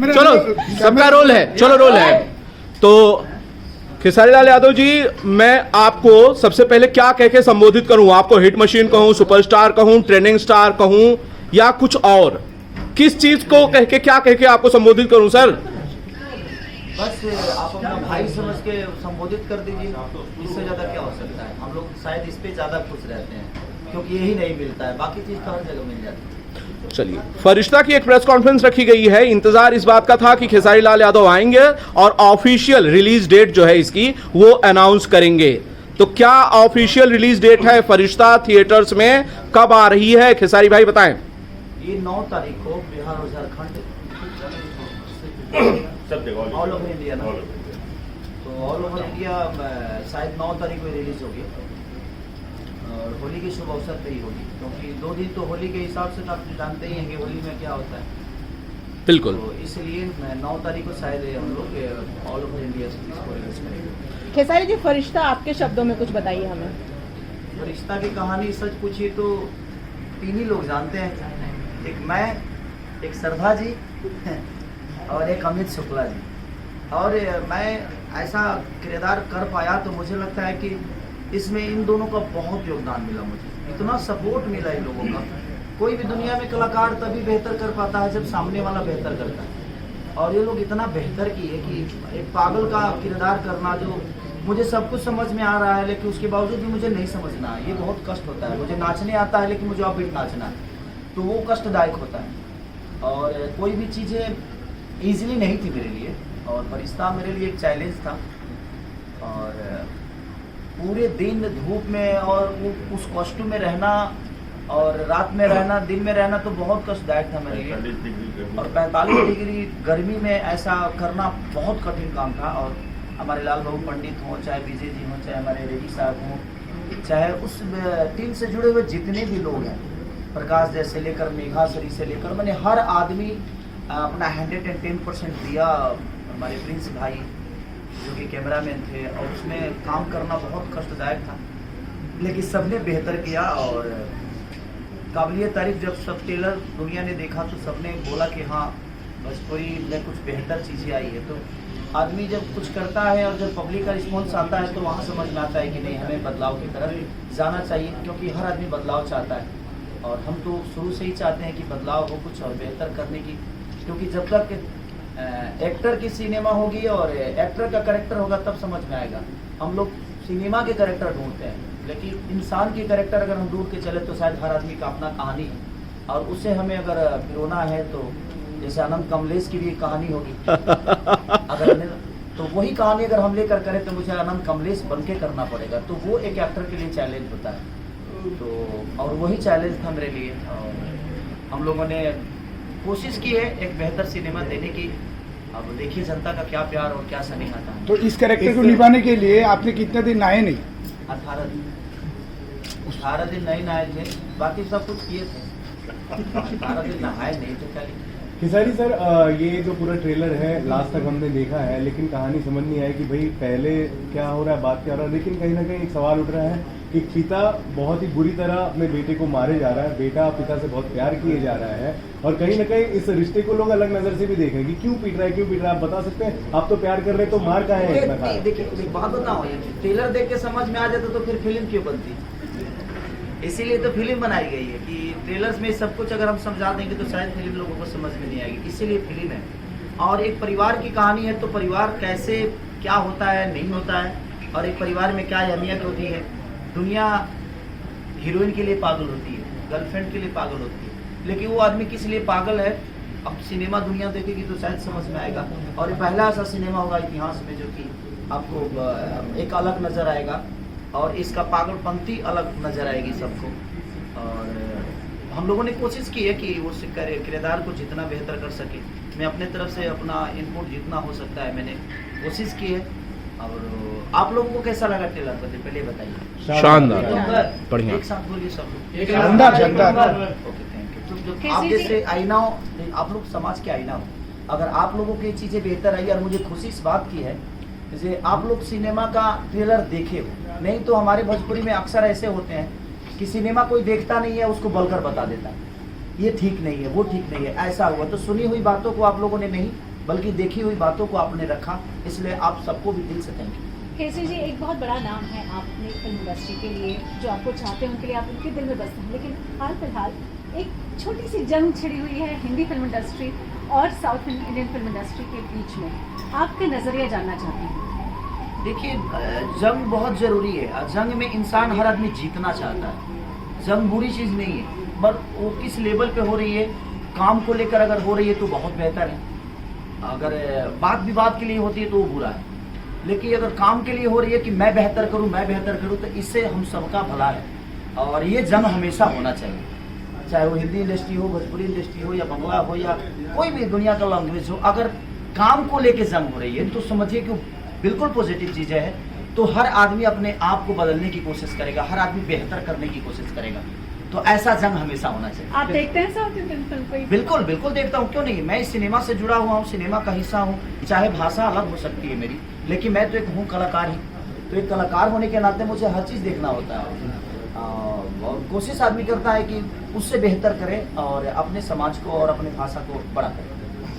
चलो सबका रोल है, चलो रोल है। तो खेसारी लाल यादव जी, मैं आपको सबसे पहले क्या कह के संबोधित करूं? आपको हिट मशीन कहूं, सुपरस्टार कहूं, ट्रेनिंग स्टार कहूं या कुछ और? किस चीज को कह के, क्या कह के आपको संबोधित करूं सर? बस आप अपना भाई समझ के संबोधित कर दीजिए, इससे ज्यादा क्या हो सकता है। हम लोग शायद इस पे ज्यादा खुश रहते हैं क्योंकि यही नहीं मिलता है, बाकी चीज तो हर जगह मिल जाती है। चलिए, फरिश्ता की एक प्रेस कॉन्फ्रेंस रखी गई है। इंतजार इस बात का था कि खेसारी लाल यादव आएंगे और ऑफिशियल रिलीज डेट जो है इसकी वो अनाउंस करेंगे। तो क्या ऑफिशियल रिलीज डेट है फरिश्ता थिएटर्स में, कब आ रही है खेसारी भाई बताएं? ये 9 तारीख को बिहार और झारखंड ऑल ओवर इंडिया ना, तो ऑल ओवर इंडिया शायद 9 तारीख को रिलीज होगी और होली के शुभ अवसर पे ही होगी, क्योंकि 2 दिन तो होली के हिसाब से तो आप जानते ही हैं कि होली में क्या होता है। बिल्कुल। तो इसलिए 9 तारीख को शायद हम लोग ऑल ओवर इंडिया से इसको रिलीज करेंगे। खेसारी जी, फरिश्ता आपके शब्दों में कुछ बताइए हमें। फरिश्ता की कहानी सच पूछिए तो 3 ही लोग जानते हैं, एक मैं, एक श्रद्धा जी और एक अमित शुक्ला जी। और मैं ऐसा किरदार कर पाया तो मुझे लगता है कि इसमें इन दोनों का बहुत योगदान मिला, मुझे इतना सपोर्ट मिला इन लोगों का। कोई भी दुनिया में कलाकार तभी बेहतर कर पाता है जब सामने वाला बेहतर करता है, और ये लोग इतना बेहतर किए कि एक पागल का किरदार करना, जो मुझे सब कुछ समझ में आ रहा है लेकिन उसके बावजूद भी मुझे नहीं समझना है, ये बहुत कष्ट होता है। मुझे नाचने आता है लेकिन मुझे ऑफबीट नाचना है, तो वो कष्टदायक होता है। और कोई भी चीज़ें ईजिली नहीं थी मेरे लिए, और फरिश्ता मेरे लिए एक चैलेंज था। और पूरे दिन धूप में और उस कॉस्ट्यूम में रहना और रात में रहना, दिन में रहना, तो बहुत कष्टदायक था मेरे लिए। और 45 डिग्री गर्मी में ऐसा करना बहुत कठिन काम था। और हमारे लाल बाबू पंडित हों, चाहे विजय जी हों, चाहे हमारे रेड्डी साहब हों, चाहे उस टीम से जुड़े हुए जितने भी लोग हैं, प्रकाश जैसे लेकर मेघा सरी से लेकर, मैंने हर आदमी अपना 110% दिया। हमारे प्रिंस भाई जो कि कैमरामैन थे, और उसमें काम करना बहुत कष्टदायक था, लेकिन सबने बेहतर किया। और काबिलिय तारीफ जब सब टेलर दुनिया ने देखा तो सबने बोला कि हाँ भोजपुरी में कुछ बेहतर चीज़ें आई है। तो आदमी जब कुछ करता है और जब पब्लिक का रिस्पॉन्स आता है तो वहाँ समझ में आता है कि नहीं, हमें बदलाव की तरफ जाना चाहिए, क्योंकि हर आदमी बदलाव चाहता है। और हम तो शुरू से ही चाहते हैं कि बदलाव हो कुछ और बेहतर करने की, क्योंकि जब तक एक्टर की सिनेमा होगी और एक्टर का कैरेक्टर होगा तब समझ में आएगा। हम लोग सिनेमा के कैरेक्टर ढूंढते हैं, लेकिन इंसान की कैरेक्टर अगर हम ढूंढ के चले तो शायद हर आदमी का अपना कहानी है, और उसे हमें अगर पिरोना है तो जैसे अनंत कमलेश की भी एक कहानी होगी अगर, तो वही कहानी अगर हम लेकर करें तो मुझे अनंत कमलेश बन के करना पड़ेगा। तो वो एक एक्टर के लिए चैलेंज होता है। तो और वही चैलेंज था मेरे लिए, और हम लोगों ने कोशिश की है एक बेहतर सिनेमा देने की। अब देखिए जनता का क्या प्यार और क्या स्नेह आता है। तो इस कैरेक्टर को निभाने के लिए आपने कितने दिन नहाए नहीं? 18 दिन नहीं नहाए थे, बाकी सब कुछ किए थे। 18 दिन नहाए नहीं तो क्या लिखे। खेसारी सर, ये जो पूरा ट्रेलर है लास्ट तक हमने देखा है, लेकिन कहानी समझ नहीं आई कि भाई पहले क्या हो रहा है, बात क्या हो रहा है। लेकिन कहीं ना कहीं एक सवाल उठ रहा है कि पिता बहुत ही बुरी तरह अपने बेटे को मारे जा रहा है, बेटा पिता से बहुत प्यार किए जा रहा है, और कहीं ना कहीं इस रिश्ते को लोग अलग नजर से भी देखें कि क्यों पीट रहा है, क्यों पीट रहा है। आप बता सकते हैं, आप तो प्यार कर रहे तो मार का है इतना खास? देखिए एक बात बताओ, ट्रेलर देख के समझ में आ जाता तो फिर फिल्म क्यों बनती? इसीलिए तो फिल्म बनाई गई है कि ट्रेलर्स में सब कुछ अगर हम समझा देंगे तो शायद फिल्म लोगों को समझ में नहीं आएगी, इसीलिए फिल्म है। और एक परिवार की कहानी है, तो परिवार कैसे क्या होता है नहीं होता है, और एक परिवार में क्या अहमियत होती है। दुनिया हीरोइन के लिए पागल होती है, गर्लफ्रेंड के लिए पागल होती है, लेकिन वो आदमी किस लिए पागल है, अब सिनेमा दुनिया देखेगी तो शायद समझ में आएगा। और ये पहला ऐसा सिनेमा होगा इतिहास में जो कि आपको एक अलग नज़र आएगा, और इसका पागलपंथी अलग नज़र आएगी सबको। और हम लोगों ने कोशिश की है कि उस किरदार को जितना बेहतर कर सके, मैं अपने तरफ से अपना इनपुट जितना हो सकता है मैंने कोशिश की है। और आप लोगों को कैसा लगा ट्रेलर पहले बताइए। शानदार, बढ़िया। एक साथ बोलिए सब लोग। शानदार, शानदार। Okay, thank you. तो जो आप जैसे आईना हो, आप लोग समाज के आईना हो, अगर आप लोगों की चीज़ें बेहतर आई, और मुझे खुशी इस बात की है जैसे आप लोग सिनेमा का ट्रेलर देखे हो, नहीं तो हमारे भोजपुरी में अक्सर ऐसे होते हैं कि सिनेमा कोई देखता नहीं है, उसको बोलकर बता देता है ये ठीक नहीं है, वो ठीक नहीं है, ऐसा हुआ। तो सुनी हुई बातों को आप लोगों ने नहीं बल्कि देखी हुई बातों को आपने रखा, इसलिए आप सबको भी दिल से थैंक यू। केसरी जी, एक बहुत बड़ा नाम है आपने फिल्म इंडस्ट्री के लिए, जो आपको चाहते हैं उनके लिए आप उनके दिल में बसते हैं, लेकिन हाल फिलहाल एक छोटी सी जंग छिड़ी हुई है हिंदी फिल्म इंडस्ट्री और साउथ इंडियन फिल्म इंडस्ट्री के बीच में। आपका नज़रिया जानना चाहते हैं। देखिए, जंग बहुत ज़रूरी है। जंग में इंसान हर आदमी जीतना चाहता है। जंग बुरी चीज़ नहीं है, पर वो किस लेवल पे हो रही है, काम को लेकर अगर हो रही है तो बहुत बेहतर है। अगर बात विवाद के लिए होती है तो वो बुरा है, लेकिन अगर काम के लिए हो रही है कि मैं बेहतर करूं, तो इससे हम सबका भला है। और ये जंग हमेशा होना चाहिए, चाहे वो हिंदी इंडस्ट्री हो, भोजपुरी इंडस्ट्री हो, या बंगला हो, या कोई भी दुनिया का लैंग्वेज हो। अगर काम को लेके जंग हो रही है तो समझिए कि बिल्कुल पॉजिटिव चीज़ है। तो हर आदमी अपने आप को बदलने की कोशिश करेगा, हर आदमी बेहतर करने की कोशिश करेगा। तो ऐसा जंग हमेशा होना चाहिए। आप देखते हैं साउथ इंडियन फिल्म को? बिल्कुल बिल्कुल देखता हूँ, क्यों नहीं। मैं इस सिनेमा से जुड़ा हुआ हूँ, सिनेमा का हिस्सा हूँ। चाहे भाषा अलग हो सकती है मेरी, लेकिन मैं तो एक हूँ कलाकार ही। तो एक कलाकार होने के नाते मुझे हर चीज़ देखना होता है, और कोशिश आदमी करता है कि उससे बेहतर करे और अपने समाज को और अपने भाषा को बड़ा करे।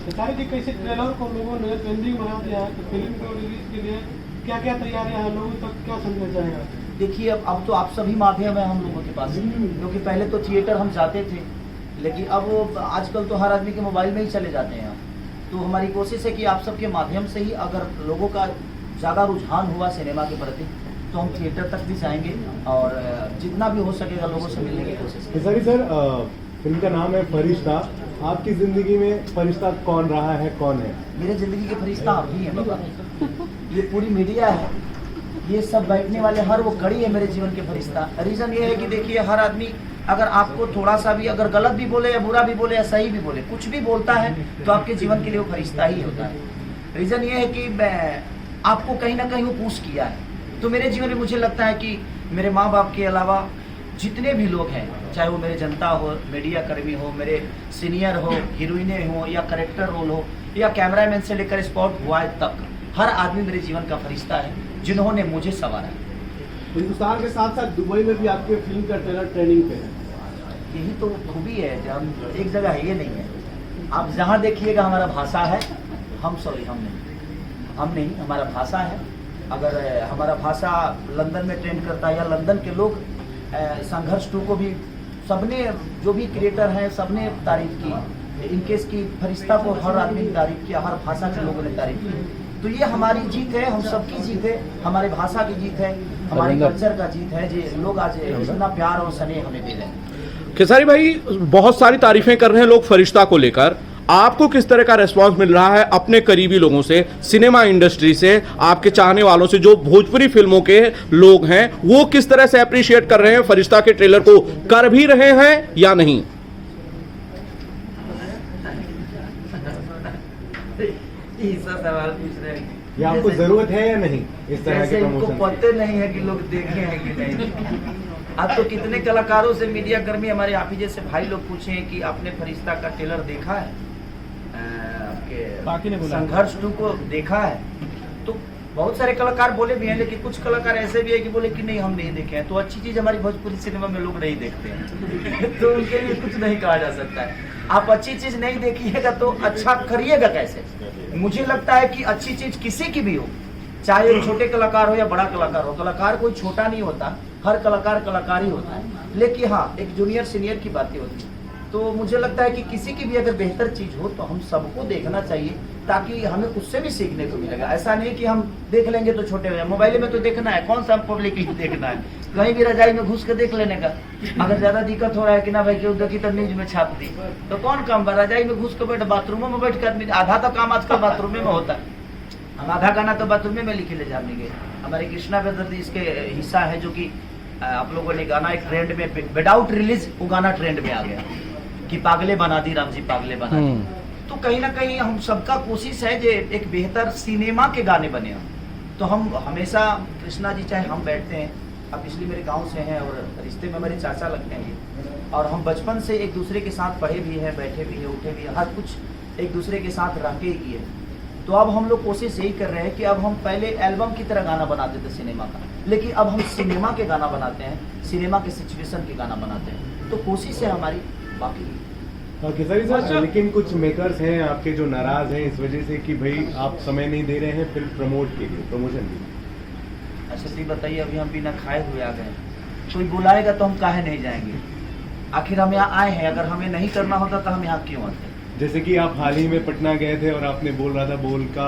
खेसारी जी, कैसे ट्रेलर को लोगों ने ट्रेंडिंग बना दिया है, तो फिल्म को रिलीज के लिए क्या क्या तैयारियां हैं, लोगों तक क्या संदेश जाएगा? देखिए, अब तो आप सभी माध्यम है हम लोगों के पास, क्योंकि पहले तो थिएटर हम जाते थे, लेकिन अब आजकल तो हर आदमी के मोबाइल में ही चले जाते हैं। तो हमारी कोशिश है कि आप सबके माध्यम से ही अगर लोगों का ज़्यादा रुझान हुआ सिनेमा के प्रति, तो हम थिएटर तक भी जाएंगे और जितना भी हो सकेगा लोगों से मिलने की कोशिश करेंगे। खेसारी सर, फिल्म का नाम है फरिश्ता। आपकी जिंदगी में फरिश्ता कौन रहा है, कौन है? मेरे जिंदगी के फरिश्ता आप ही हैं बाबा। ये पूरी मीडिया है, ये सब बैठने वाले हर वो कड़ी है मेरे जीवन के फरिश्ता। रीज़न ये है कि देखिए, हर आदमी अगर आपको थोड़ा सा भी अगर गलत भी बोले या बुरा भी बोले या सही भी बोले, कुछ भी बोलता है तो आपके जीवन के लिए वो फरिश्ता ही होता है। रीज़न ये है कि आपको कहीं ना कहीं वो पुश किया है। तो मेरे जीवन में मुझे लगता है कि मेरे माँ बाप के अलावा जितने भी लोग हैं, चाहे वो मेरे जनता हो, मीडिया कर्मी हो, मेरे सीनियर हो, हीरोइने हो, या करेक्टर रोल हो, या कैमरामैन से लेकर स्पॉट बॉय तक, हर आदमी मेरे जीवन का फरिश्ता है जिन्होंने मुझे संवारा। हिंदुस्तान के साथ साथ दुबई में भी आपके फिल्म का ट्रेलर ट्रेनिंग पे है। यही तो खूबी है, हम एक जगह है ये नहीं है। आप जहाँ देखिएगा हमारा भाषा है, हम नहीं, हमारा भाषा है। अगर हमारा भाषा लंदन में ट्रेंड करता है, या लंदन के लोग संघर्ष 2 को भी सबने, जो भी क्रिएटर हैं सबने तारीफ की। इनकेस की फरिश्ता को हर आदमी ने तारीफ किया, हर भाषा के लोगों ने तारीफ की। तो ये हमारी जीत है, हम सबकी जीत है, हमारे भाषा की जीत है, हमारे कल्चर का जीत है, जो लोग आज इतना प्यार और स्नेह हमें दे रहे हैं। खेसारी भाई, बहुत सारी तारीफें कर रहे हैं लोग फरिश्ता को लेकर, आपको किस तरह का रिस्पांस मिल रहा है अपने करीबी लोगों से, सिनेमा इंडस्ट्री से, आपके चाहने वालों से, जो भोजपुरी फिल्मों के लोग हैं, वो किस तरह से अप्रिशिएट कर रहे हैं फरिश्ता के ट्रेलर को, कर भी रहे हैं या नहीं? सवाल पूछ रहे हैं, ये आपको जरूरत है या नहीं इस तरह के इनको प्रमोशन? पता नहीं है कि लोग देखे हैं कि नहीं। अब तो कितने कलाकारों से, मीडिया कर्मी, हमारे आप ही जैसे भाई लोग पूछे हैं कि आपने फरिश्ता का ट्रेलर देखा है, आपके संघर्ष 2 को देखा है। तो बहुत सारे कलाकार बोले भी हैं, लेकिन कुछ कलाकार ऐसे भी है कि बोले कि नहीं हम नहीं देखे हैं। तो अच्छी चीज़ हमारी भोजपुरी सिनेमा में लोग नहीं देखते हैं तो उनके लिए कुछ नहीं कहा जा सकता है। आप अच्छी चीज़ नहीं देखिएगा तो अच्छा करिएगा कैसे? मुझे लगता है कि अच्छी चीज़ किसी की भी हो, चाहे छोटे कलाकार हो या बड़ा कलाकार हो, कलाकार कोई छोटा नहीं होता, हर कलाकार ही होता है। लेकिन हाँ, एक जूनियर सीनियर की बातें होती है। तो मुझे लगता है कि किसी की भी अगर बेहतर चीज़ हो तो हम सबको देखना चाहिए, ताकि हमें उससे भी सीखने को मिलेगा। ऐसा नहीं कि हम देख लेंगे तो छोटे हो जाए। मोबाइल में तो देखना है, कौन सा पब्लिकली देखना है, कहीं भी रजाई में घुस के देख लेने का। अगर ज़्यादा दिक्कत हो रहा है कि ना भाई क्यों देखी तो न्यूज में छाप दी, तो कौन काम बा? रजाई में घुस के बैठ, बाथरूमों में बैठ कर, आधा तो काम आजकल बाथरूम में होता है। हम आधा गाना तो बाथरूम में लिखे ले जाने। हमारे कृष्णा बेदर्दी इसके हिस्सा है, जो कि आप लोगों ने गाना एक ट्रेंड में, विदाउट रिलीज वो गाना ट्रेंड में आ गया कि पागले बना दी राम जी, पागले बना दी। तो कहीं ना कहीं हम सबका कोशिश है जो एक बेहतर सिनेमा के गाने बने हम। तो हम हमेशा, कृष्णा जी चाहे हम बैठते हैं, अब इसलिए मेरे गांव से हैं और रिश्ते में मेरे चाचा लगते हैं ये, और हम बचपन से एक दूसरे के साथ पढ़े भी हैं, बैठे भी हैं, उठे भी हैं, हर कुछ एक दूसरे के साथ रह के ही किए। तो अब हम लोग कोशिश यही कर रहे हैं कि अब हम पहले एल्बम की तरह गाना बनाते थे सिनेमा का, लेकिन अब हम सिनेमा के गाना बनाते हैं, सिनेमा के सिचुएशन के गाना बनाते हैं। तो कोशिश है हमारी, बाकी खेसारी सर, लेकिन कुछ मेकर्स हैं आपके जो नाराज हैं इस वजह से कि भाई आप समय नहीं दे रहे हैं फिल्म प्रमोशन के लिए। अच्छा तो बताइए, अभी हम बिना खाए हुए आ गए, कोई बुलाएगा तो हम काहे नहीं जाएंगे? आखिर हम यहाँ आए हैं, अगर हमें नहीं करना होता तो हम यहाँ क्यों आते? जैसे कि आप हाल ही में पटना गए थे और आपने बोल रहा था बोल का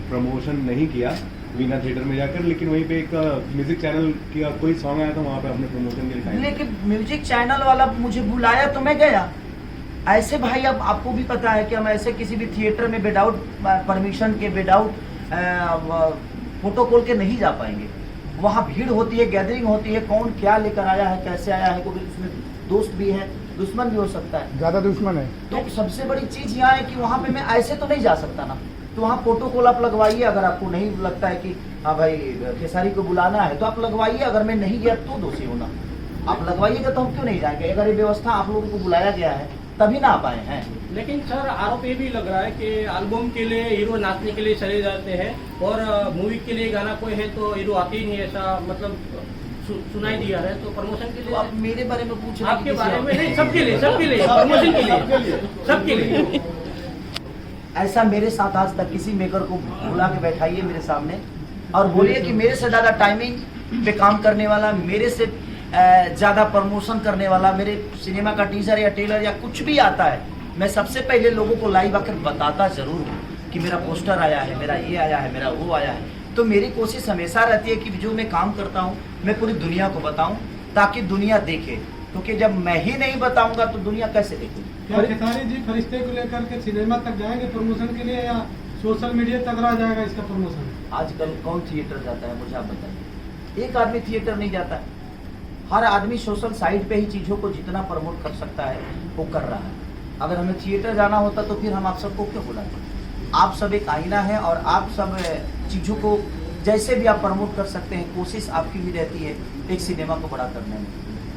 प्रमोशन नहीं किया वीना थिएटर में जाकर, लेकिन वहीं पे एक म्यूजिक चैनल की कोई सॉन्ग आया था, वहाँ पे आपने प्रमोशन के लिए गाया। लेकिन म्यूजिक चैनल वाला मुझे बुलाया तो मैं गया। ऐसे भाई अब आपको भी पता है कि हम ऐसे किसी भी थिएटर में विदाउट परमिशन के, विदाउट प्रोटोकॉल के नहीं जा पाएंगे। वहाँ भीड़ होती है, गैदरिंग होती है, कौन क्या लेकर आया है, कैसे आया है, कोई उसमें दोस्त भी है, दुश्मन भी हो सकता है, ज्यादा दुश्मन है। तो सबसे बड़ी चीज यहाँ है कि वहाँ पे मैं ऐसे तो नहीं जा सकता ना, तो वहाँ प्रोटोकॉल आप लगवाइए। अगर आपको नहीं लगता है कि हाँ भाई खेसारी को बुलाना है तो आप लगवाइए, अगर मैं नहीं गया तो दोषी होना, आप लगवाइएगा तो हम क्यों नहीं जाएंगे? अगर ये व्यवस्था आप लोगों को बुलाया गया है तभी ना आ पाए हैं। लेकिन सर आरोप ये भी लग रहा है कि एल्बम के लिए हीरो नाचने के लिए चले जाते हैं और मूवी के लिए गाना कोई है तो हीरो आते ही नहीं, ऐसा मतलब सुनाई दिया है। तो प्रमोशन के तो लिए आप मेरे बारे में पूछ रहे हैं? आपके बारे में नहीं, सबके लिए प्रमोशन के लिए सबके लिए। ऐसा मेरे साथ आज तक किसी मेकर को बुला के बैठाइए मेरे सामने और बोलिए कि मेरे से ज्यादा टाइमिंग पे काम करने वाला, मेरे से ज्यादा प्रमोशन करने वाला, मेरे सिनेमा का टीजर या ट्रेलर या कुछ भी आता है, मैं सबसे पहले लोगों को लाइव आकर बताता जरूर हूँ कि मेरा पोस्टर आया है, मेरा ये आया है, मेरा वो आया है। तो मेरी कोशिश हमेशा रहती है कि जो मैं काम करता हूँ मैं पूरी दुनिया को बताऊं ताकि दुनिया देखे, क्योंकि जब मैं ही नहीं बताऊंगा तो दुनिया कैसे देखेगी? क्या खेसारी जी फरिश्ते को लेकर के सिनेमा तक जाएंगे प्रमोशन के लिए या सोशल मीडिया तक रह जाएगा इसका प्रमोशन? आजकल कौन थिएटर जाता है मुझे आप बताइए? एक आदमी थिएटर नहीं जाता है, हर आदमी सोशल साइट पे ही चीजों को जितना प्रमोट कर सकता है वो कर रहा है। अगर हमें थिएटर जाना होता तो फिर हम आप सबको क्यों बुलाते? आप सब एक आईना है और आप सब चीजों को जैसे भी आप प्रमोट कर सकते हैं, कोशिश आपकी भी रहती है एक सिनेमा को बड़ा करने में।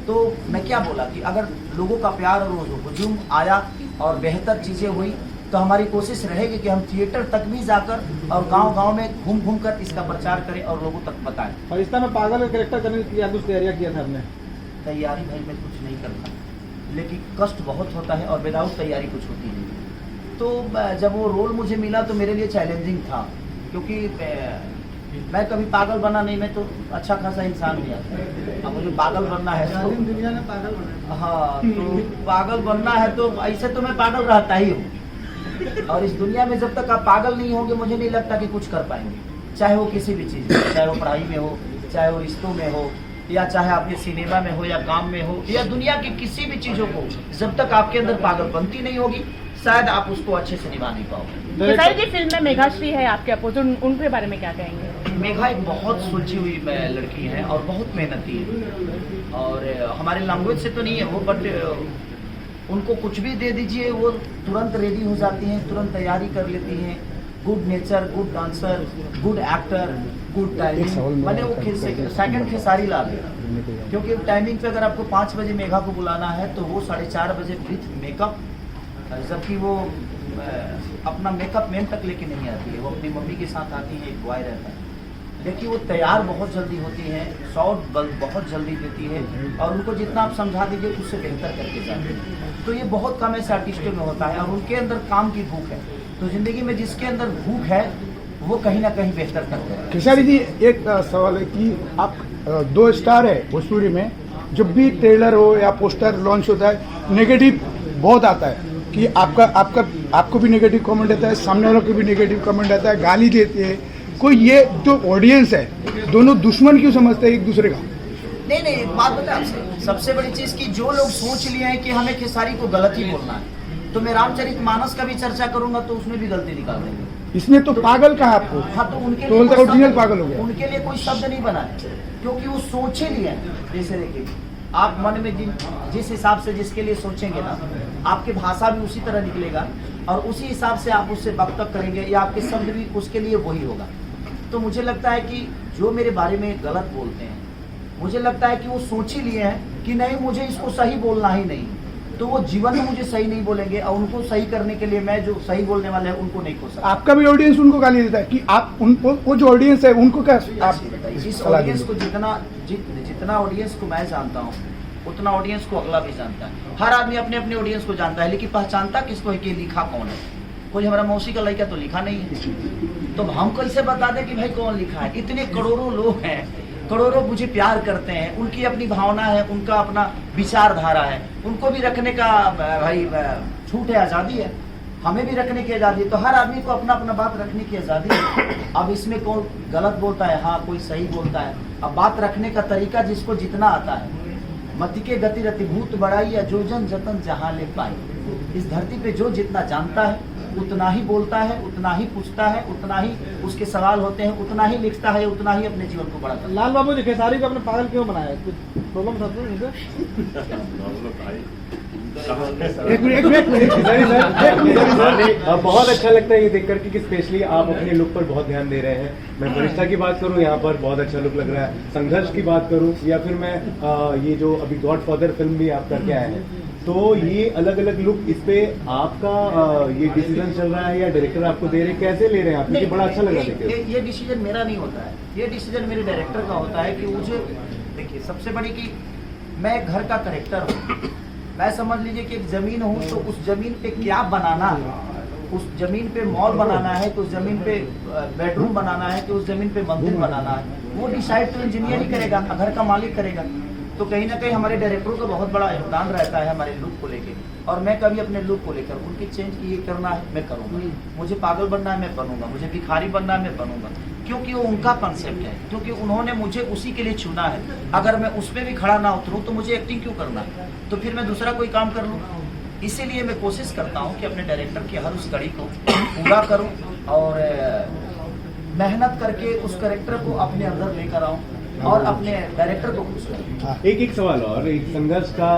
तो मैं क्या बोला कि अगर लोगों का प्यार और हुजूम आया और बेहतर चीज़ें हुई तो हमारी कोशिश रहेगी कि हम थिएटर तक भी जाकर और गांव-गांव में घूम कर इसका प्रचार करें और लोगों तक बताएं। फरिश्ता में पागल का कैरेक्टर करने की कुछ तैयारियां किया था आपने? तैयारी भाई मैं कुछ नहीं करता, लेकिन कष्ट बहुत होता है और विदाउट तैयारी कुछ होती नहीं। तो जब वो रोल मुझे मिला तो मेरे लिए चैलेंजिंग था, क्योंकि मैं कभी पागल बना नहीं, मैं तो अच्छा खासा इंसान भी आता है। अब मुझे पागल बनना है तो दुनिया ने पागल बनाया। हाँ, तो पागल बनना है तो ऐसे तो मैं पागल रहता ही हूँ, और इस दुनिया में जब तक आप पागल नहीं होंगे मुझे नहीं लगता कि कुछ कर पाएंगे, चाहे वो किसी भी चीज़ में, चाहे वो पढ़ाई में हो, चाहे वो रिश्तों में हो, या चाहे आपके सिनेमा में हो या काम में हो, या दुनिया की किसी भी चीज़ों को जब तक आपके अंदर पागलपंती नहीं होगी शायद आप उसको अच्छे से निभा नहीं पाओगे। खेसारी जी फिल्म में मेघाश्री है आपके अपोजिट, उनके बारे में क्या कहेंगे? मेघा एक बहुत सुलझी हुई लड़की है और बहुत मेहनती है, और हमारे लैंग्वेज से तो नहीं है वो, बट उनको कुछ भी दे दीजिए वो तुरंत रेडी हो जाती हैं, तुरंत तैयारी कर लेती हैं। Good nature, good dancer, good actor, good timing, मैंने वो सेकंड खेसारी लाल है, क्योंकि टाइमिंग पे अगर आपको 5 बजे मेघा को बुलाना है तो वो 4:30 बजे विथ मेकअप, जबकि वो अपना मेकअप मैन तक लेके नहीं आती है, वो अपनी मम्मी के साथ आती है, एक बॉय रहता है, लेकिन वो तैयार बहुत जल्दी होती हैं, शॉट बहुत जल्दी देती है, और उनको जितना आप समझा दीजिए उससे बेहतर करके जाती है। तो ये बहुत कम ऐसे आर्टिस्टों में होता है, और उनके अंदर काम की भूख है, तो जिंदगी में जिसके अंदर भूख है वो कहीं ना कहीं बेहतर करते हैं। खेसारी जी एक सवाल है कि आप 2 स्टार है भोजपुरी में, जब भी ट्रेलर हो या पोस्टर लॉन्च होता है नेगेटिव बहुत आता है कि आपको भी नेगेटिव कमेंट आता है, सामने वालों को भी नेगेटिव कमेंट आता है, गाली देते हैं कोई। ये जो ऑडियंस है दोनों दुश्मन क्यों समझते हैं एक दूसरे का? नहीं, एक बात बताए आपसे, सबसे बड़ी चीज की जो लोग सोच लिए हैं कि हमें खेसारी को गलत ही बोलना है, तो मैं रामचरितमानस का भी चर्चा करूंगा तो उसमें भी गलती निकाल देंगे। इसमें तो पागल कहा आपको? हाँ, तो उनके तो लिए ओरिजिनल पागल हो गया। उनके लिए कोई शब्द नहीं बना है, क्योंकि वो सोच ही लिए हैं। जैसे देखिए आप मन में जिस हिसाब से जिसके लिए सोचेंगे ना, आपकी भाषा भी उसी तरह निकलेगा और उसी हिसाब से आप उससे वक्तव्य करेंगे या आपके शब्द भी उसके लिए वही होगा। तो मुझे लगता है कि जो मेरे बारे में गलत बोलते हैं, मुझे लगता है कि वो सोच ही लिए हैं कि नहीं मुझे इसको सही बोलना ही नहीं, तो वो जीवन में मुझे सही नहीं बोलेंगे, और उनको सही करने के लिए मैं जो सही बोलने वाले हैं उनको नहीं खोल सकता। आपका भी ऑडियंस उनको गाली देता है कि आप उनको, वो जो ऑडियंस है उनको क्या आप जिस ऑडियंस को जितना ऑडियंस को मैं जानता हूँ उतना ऑडियंस को अगला भी जानता है। हर आदमी अपने अपने ऑडियंस को जानता है, लेकिन पहचानता किसको है कि लिखा कौन है। कोई हमारा मौसी का लड़का तो लिखा नहीं है, तो हम कैसे बता दें कि भाई कौन लिखा है। इतने करोड़ों लोग हैं, करोड़ों मुझे प्यार करते हैं, उनकी अपनी भावना है, उनका अपना विचारधारा है, उनको भी रखने का भाई छूट है, आज़ादी है, हमें भी रखने की आज़ादी है। तो हर आदमी को अपना अपना बात रखने की आज़ादी है। अब इसमें कौन गलत बोलता है, हाँ कोई सही बोलता है। अब बात रखने का तरीका जिसको जितना आता है, मति के गति रति भूत बढ़ाई या जो जन जतन जहाँ ले पाई। इस धरती पे जो जितना जानता है उतना ही बोलता है, उतना ही पूछता है, उतना ही उसके सवाल होते हैं, उतना ही लिखता है, उतना ही अपने जीवन को बढ़ाता है। लाल बाबू जी खेसारी को आपने पागल क्यों बनाया? कुछ प्रॉब्लम था तो बहुत अच्छा लगता है ये देख करके कि स्पेशली आप अपने लुक पर बहुत ध्यान दे रहे हैं। मैं वरिष्ठा की बात करूं, यहाँ पर बहुत अच्छा लुक लग रहा है। संघर्ष की बात करूं या फिर मैं ये जो अभी गॉडफादर फिल्म भी आप करके आए हैं, तो ये अलग अलग लुक, इस पे आपका ये डिसीजन चल रहा है या डायरेक्टर आपको दे रहे, कैसे ले रहे हैं आप? क्योंकि बड़ा अच्छा लगा देखिए। ये डिसीजन मेरा नहीं होता है, ये डिसीजन मेरे डायरेक्टर का होता है कि मुझे देखिए सबसे बड़ी कि मैं घर का करेक्टर हूँ। मैं समझ लीजिए कि एक जमीन हूँ, तो उस जमीन पे क्या बनाना है, उस जमीन पे मॉल बनाना है, तो उस जमीन पे बेडरूम बनाना है, तो उस जमीन पे मंदिर बनाना है, वो डिसाइड तो इंजीनियर ही करेगा, घर का मालिक करेगा। तो कहीं ना कहीं हमारे डायरेक्टरों का बहुत बड़ा योगदान रहता है हमारे लुक को लेके। और मैं कभी अपने लुक को लेकर उनकी चेंज की ये करना है मैं करूँगा, मुझे पागल बनना है मैं बनूंगा, मुझे भिखारी बनना है मैं बनूंगा, क्योंकि वो उनका कंसेप्ट है, क्योंकि उन्होंने मुझे उसी के लिए चुना है। अगर मैं उसमें भी खड़ा ना उतरूँ तो मुझे एक्टिंग क्यों करना है, तो फिर मैं दूसरा कोई काम कर लूँ। इसीलिए मैं कोशिश करता हूँ कि अपने डायरेक्टर की हर उस कड़ी को पूरा करूँ और मेहनत करके उस कैरेक्टर को अपने अंदर लेकर आऊँ और अपने डायरेक्टर को खुश करूँ। एक सवाल और, एक संघर्ष का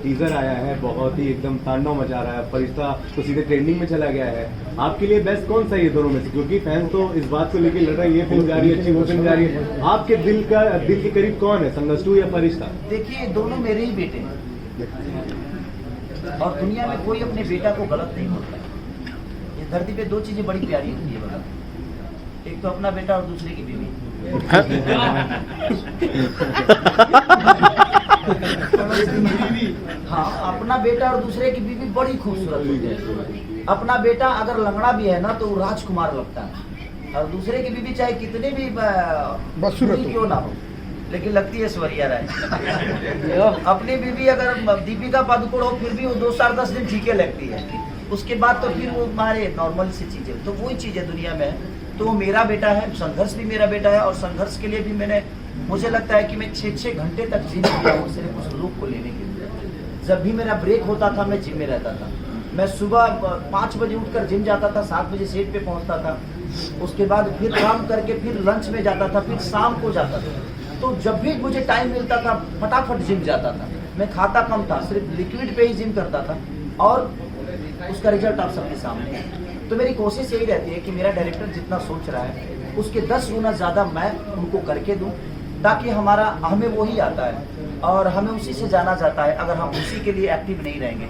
टीजर आया है, बहुत ही एकदम तांडव मचा रहा है, फरिश्ता तो सीधे ट्रेंडिंग में चला गया है। आपके लिए बेस्ट कौन सा ये दोनों में से? क्योंकि फैंस तो इस बात को लेकर लड़ रहे हैं, ये फिल्म जा रही है अच्छी, वो फिल्म जा रही है। आपके दिल के करीब कौन है, संघर्ष 2 या फरिश्ता? देखिए दोनों मेरे ही बेटे हैं और दुनिया में कोई अपने बेटा को गलत नहीं बोलता। इस धरती पे दो चीजें बड़ी प्यारी होती है बता, एक तो अपना बेटा और दूसरे की बीवी। हाँ, अपना बेटा और दूसरे की बीवी बड़ी खूबसूरत होती है। अपना बेटा अगर लंगड़ा भी है ना तो वो राजकुमार लगता है, और दूसरे की बीवी चाहे कितने भी बदसूरत क्यों ना हो लेकिन लगती है स्वरिया राय। अपनी बीवी अगर दीपिका पादुकोण हो फिर भी वो 2-10 दिन ठीके लगती है, उसके बाद तो फिर वो हमारे नॉर्मल सी चीजें, तो वही चीजें दुनिया में है। तो वो मेरा बेटा है, संघर्ष भी मेरा बेटा है, और संघर्ष के लिए भी मुझे लगता है कि मैं 6-6 घंटे तक जिम किया हूँ सिर्फ उस लुक को लेने के लिए। जब भी मेरा ब्रेक होता था मैं जिम में रहता था। मैं सुबह 5 बजे उठकर जिम जाता था, 7 बजे सेट पे पहुंचता था, उसके बाद फिर काम करके फिर लंच में जाता था, फिर शाम को जाता था। तो जब भी मुझे टाइम मिलता था फटाफट जिम जाता था। मैं खाता कम था, सिर्फ लिक्विड पे ही जिम करता था, और उसका रिजल्ट आप सबके सामने है। तो मेरी कोशिश यही रहती है कि मेरा डायरेक्टर जितना सोच रहा है उसके 10 गुना ज़्यादा मैं उनको करके दूं, ताकि हमें वही आता है और हमें उसी से जाना जाता है। अगर हम उसी के लिए एक्टिव नहीं रहेंगे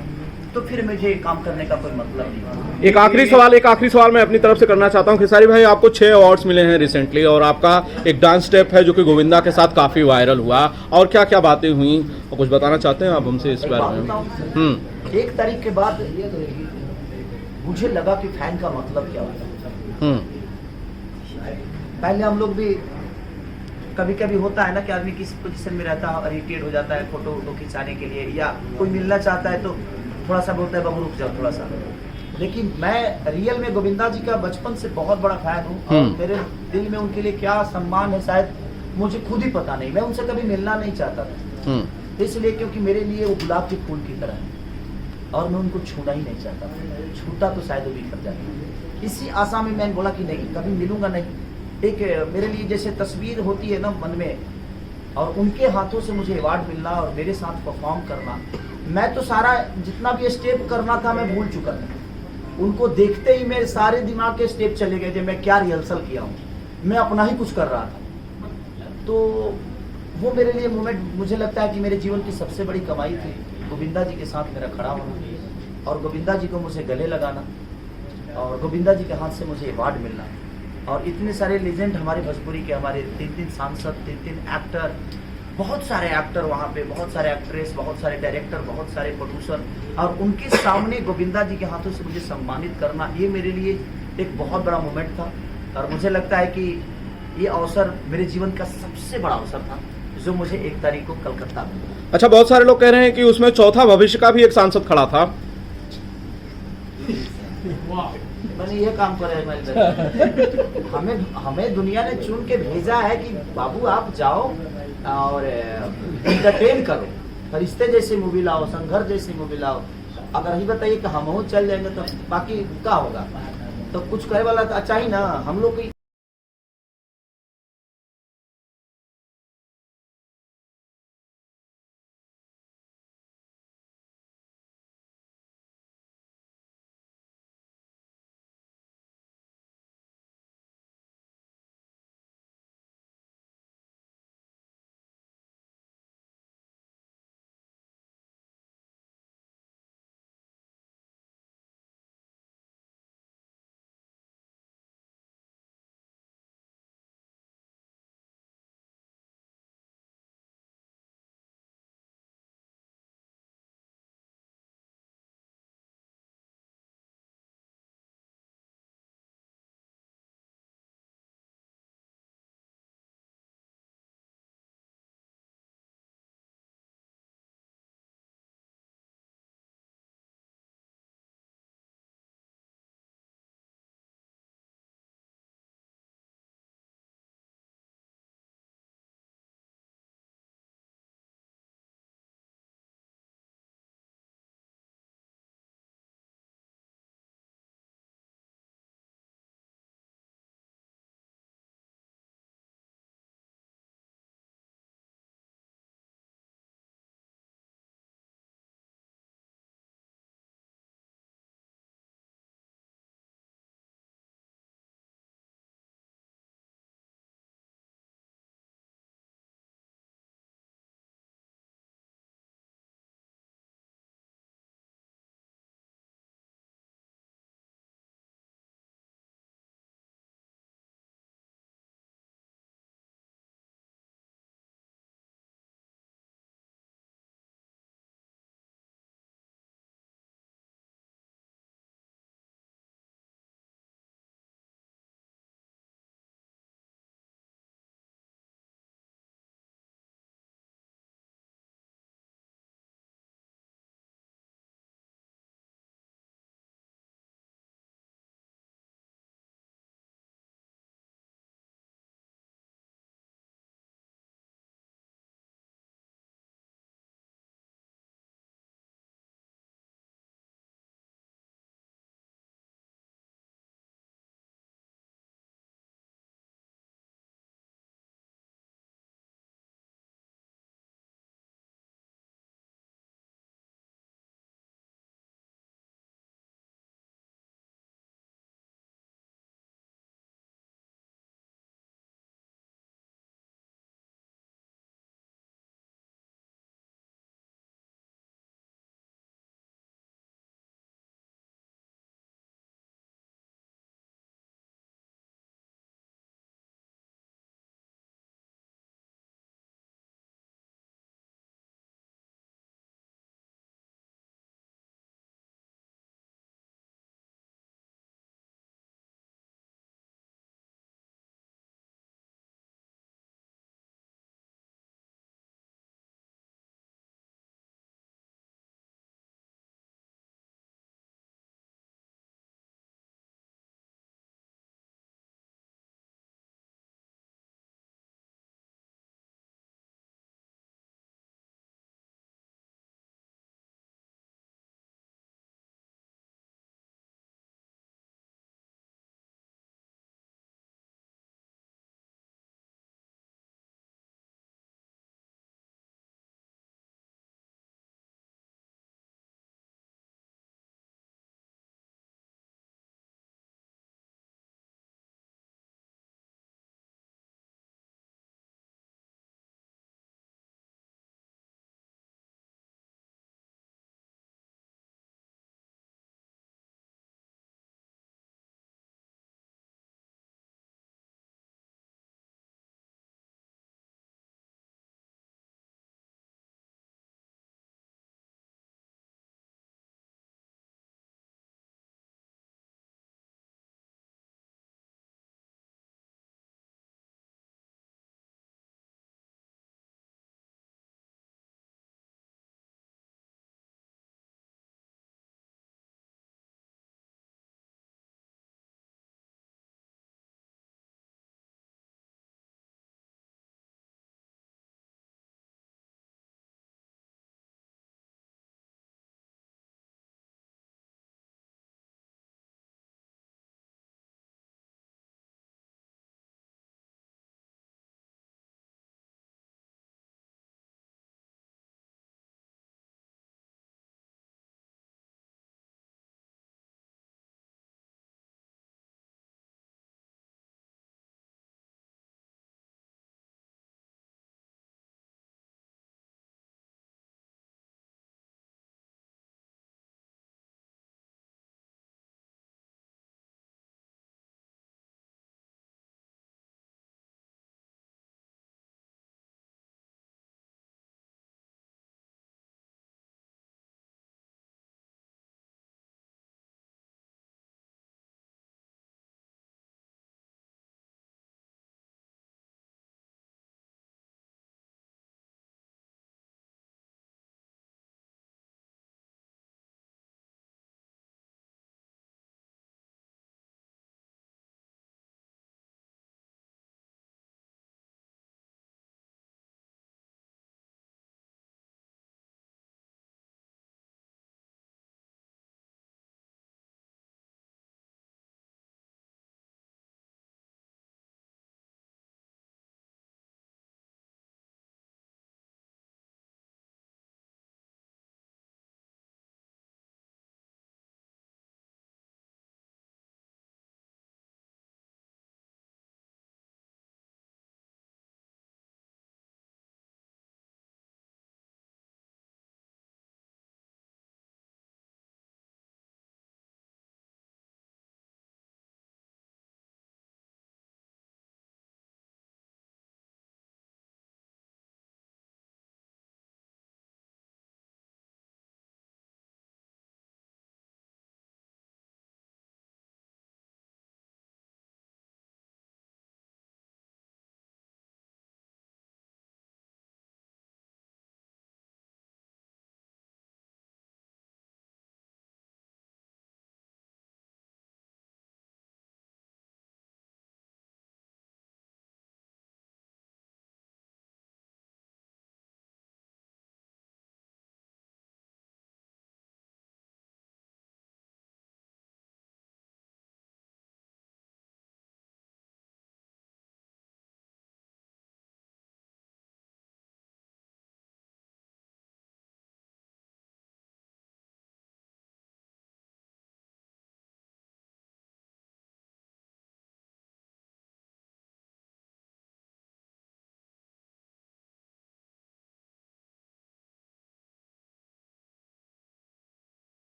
तो फिर मुझे काम करने का कोई मतलब नहीं। एक आखिरी सवाल मैं अपनी तरफ से करना चाहता हूं। खेसारी भाई, आपको 6 अवार्ड्स मिले हैं रिसेंटली, और आपका एक डांस स्टेप है जो कि गोविंदा के साथ काफी वायरल हुआ, और क्या क्या बातें हुई और कुछ बताना चाहते हैं आप हमसे इस बारे में? 1 तारीख के बाद मुझे लगा कि फैन का मतलब क्या होता है। पहले हम लोग भी कभी कभी होता है ना कि आदमी किस पोजीशन में रहता है, इरिटेट हो जाता है फोटो खिंचाने के लिए, या कोई मिलना चाहता है तो थोड़ा सा बोलता है बाबू रुक जाओ थोड़ा सा। लेकिन मैं रियल में गोविंदा जी का बचपन से बहुत बड़ा फैन हूँ, और मेरे दिल में उनके लिए क्या सम्मान है शायद मुझे खुद ही पता नहीं। मैं उनसे कभी मिलना नहीं चाहता था, इसलिए क्योंकि मेरे लिए वो गुलाब के फूल की तरह है और मैं उनको छूना ही नहीं चाहता। छूता तो शायद वो भी कर जाता। इसी आशा में मैंने बोला कि नहीं कभी मिलूंगा नहीं। एक मेरे लिए जैसे तस्वीर होती है ना मन में, और उनके हाथों से मुझे अवार्ड मिलना और मेरे साथ परफॉर्म करना, मैं तो सारा जितना भी स्टेप करना था मैं भूल चुका था। उनको देखते ही मेरे सारे दिमाग के स्टेप चले गए थे, मैं क्या रिहर्सल किया हूँ, मैं अपना ही कुछ कर रहा था। तो वो मेरे लिए मोमेंट मुझे लगता है कि मेरे जीवन की सबसे बड़ी कमाई थी, गोविंदा जी के साथ मेरा खड़ा होना और गोविंदा जी को मुझे गले लगाना और गोविंदा जी के हाथ से मुझे अवार्ड मिलना, और इतने सारे लेजेंड हमारे भोजपुरी के, हमारे 3 सांसद, 3 एक्टर, बहुत सारे एक्टर वहाँ पे, बहुत सारे एक्ट्रेस, बहुत सारे डायरेक्टर, बहुत सारे प्रोड्यूसर, और उनके सामने गोविंदा जी के हाथों से मुझे सम्मानित करना, ये मेरे लिए एक बहुत बड़ा मोमेंट था। और मुझे लगता है कि ये अवसर मेरे जीवन का सबसे बड़ा अवसर था, जो मुझे 1 तारीख को कलकत्ता में मिला। अच्छा, बहुत सारे लोग कह रहे हैं कि उसमें चौथा भविष्य का भी एक सांसद खड़ा था। मैंने ये काम करा है मेरे हमें दुनिया ने चुन के भेजा है कि बाबू आप जाओ और एंटरटेन करो, फरिश्ते जैसी मूवी लाओ, संघर्ष जैसी मूवी लाओ। अगर ही बताइए कि हम चल जाएंगे तो बाकी क्या होगा? तो कुछ करे वाला तो अच्छा ही ना, हम लोग की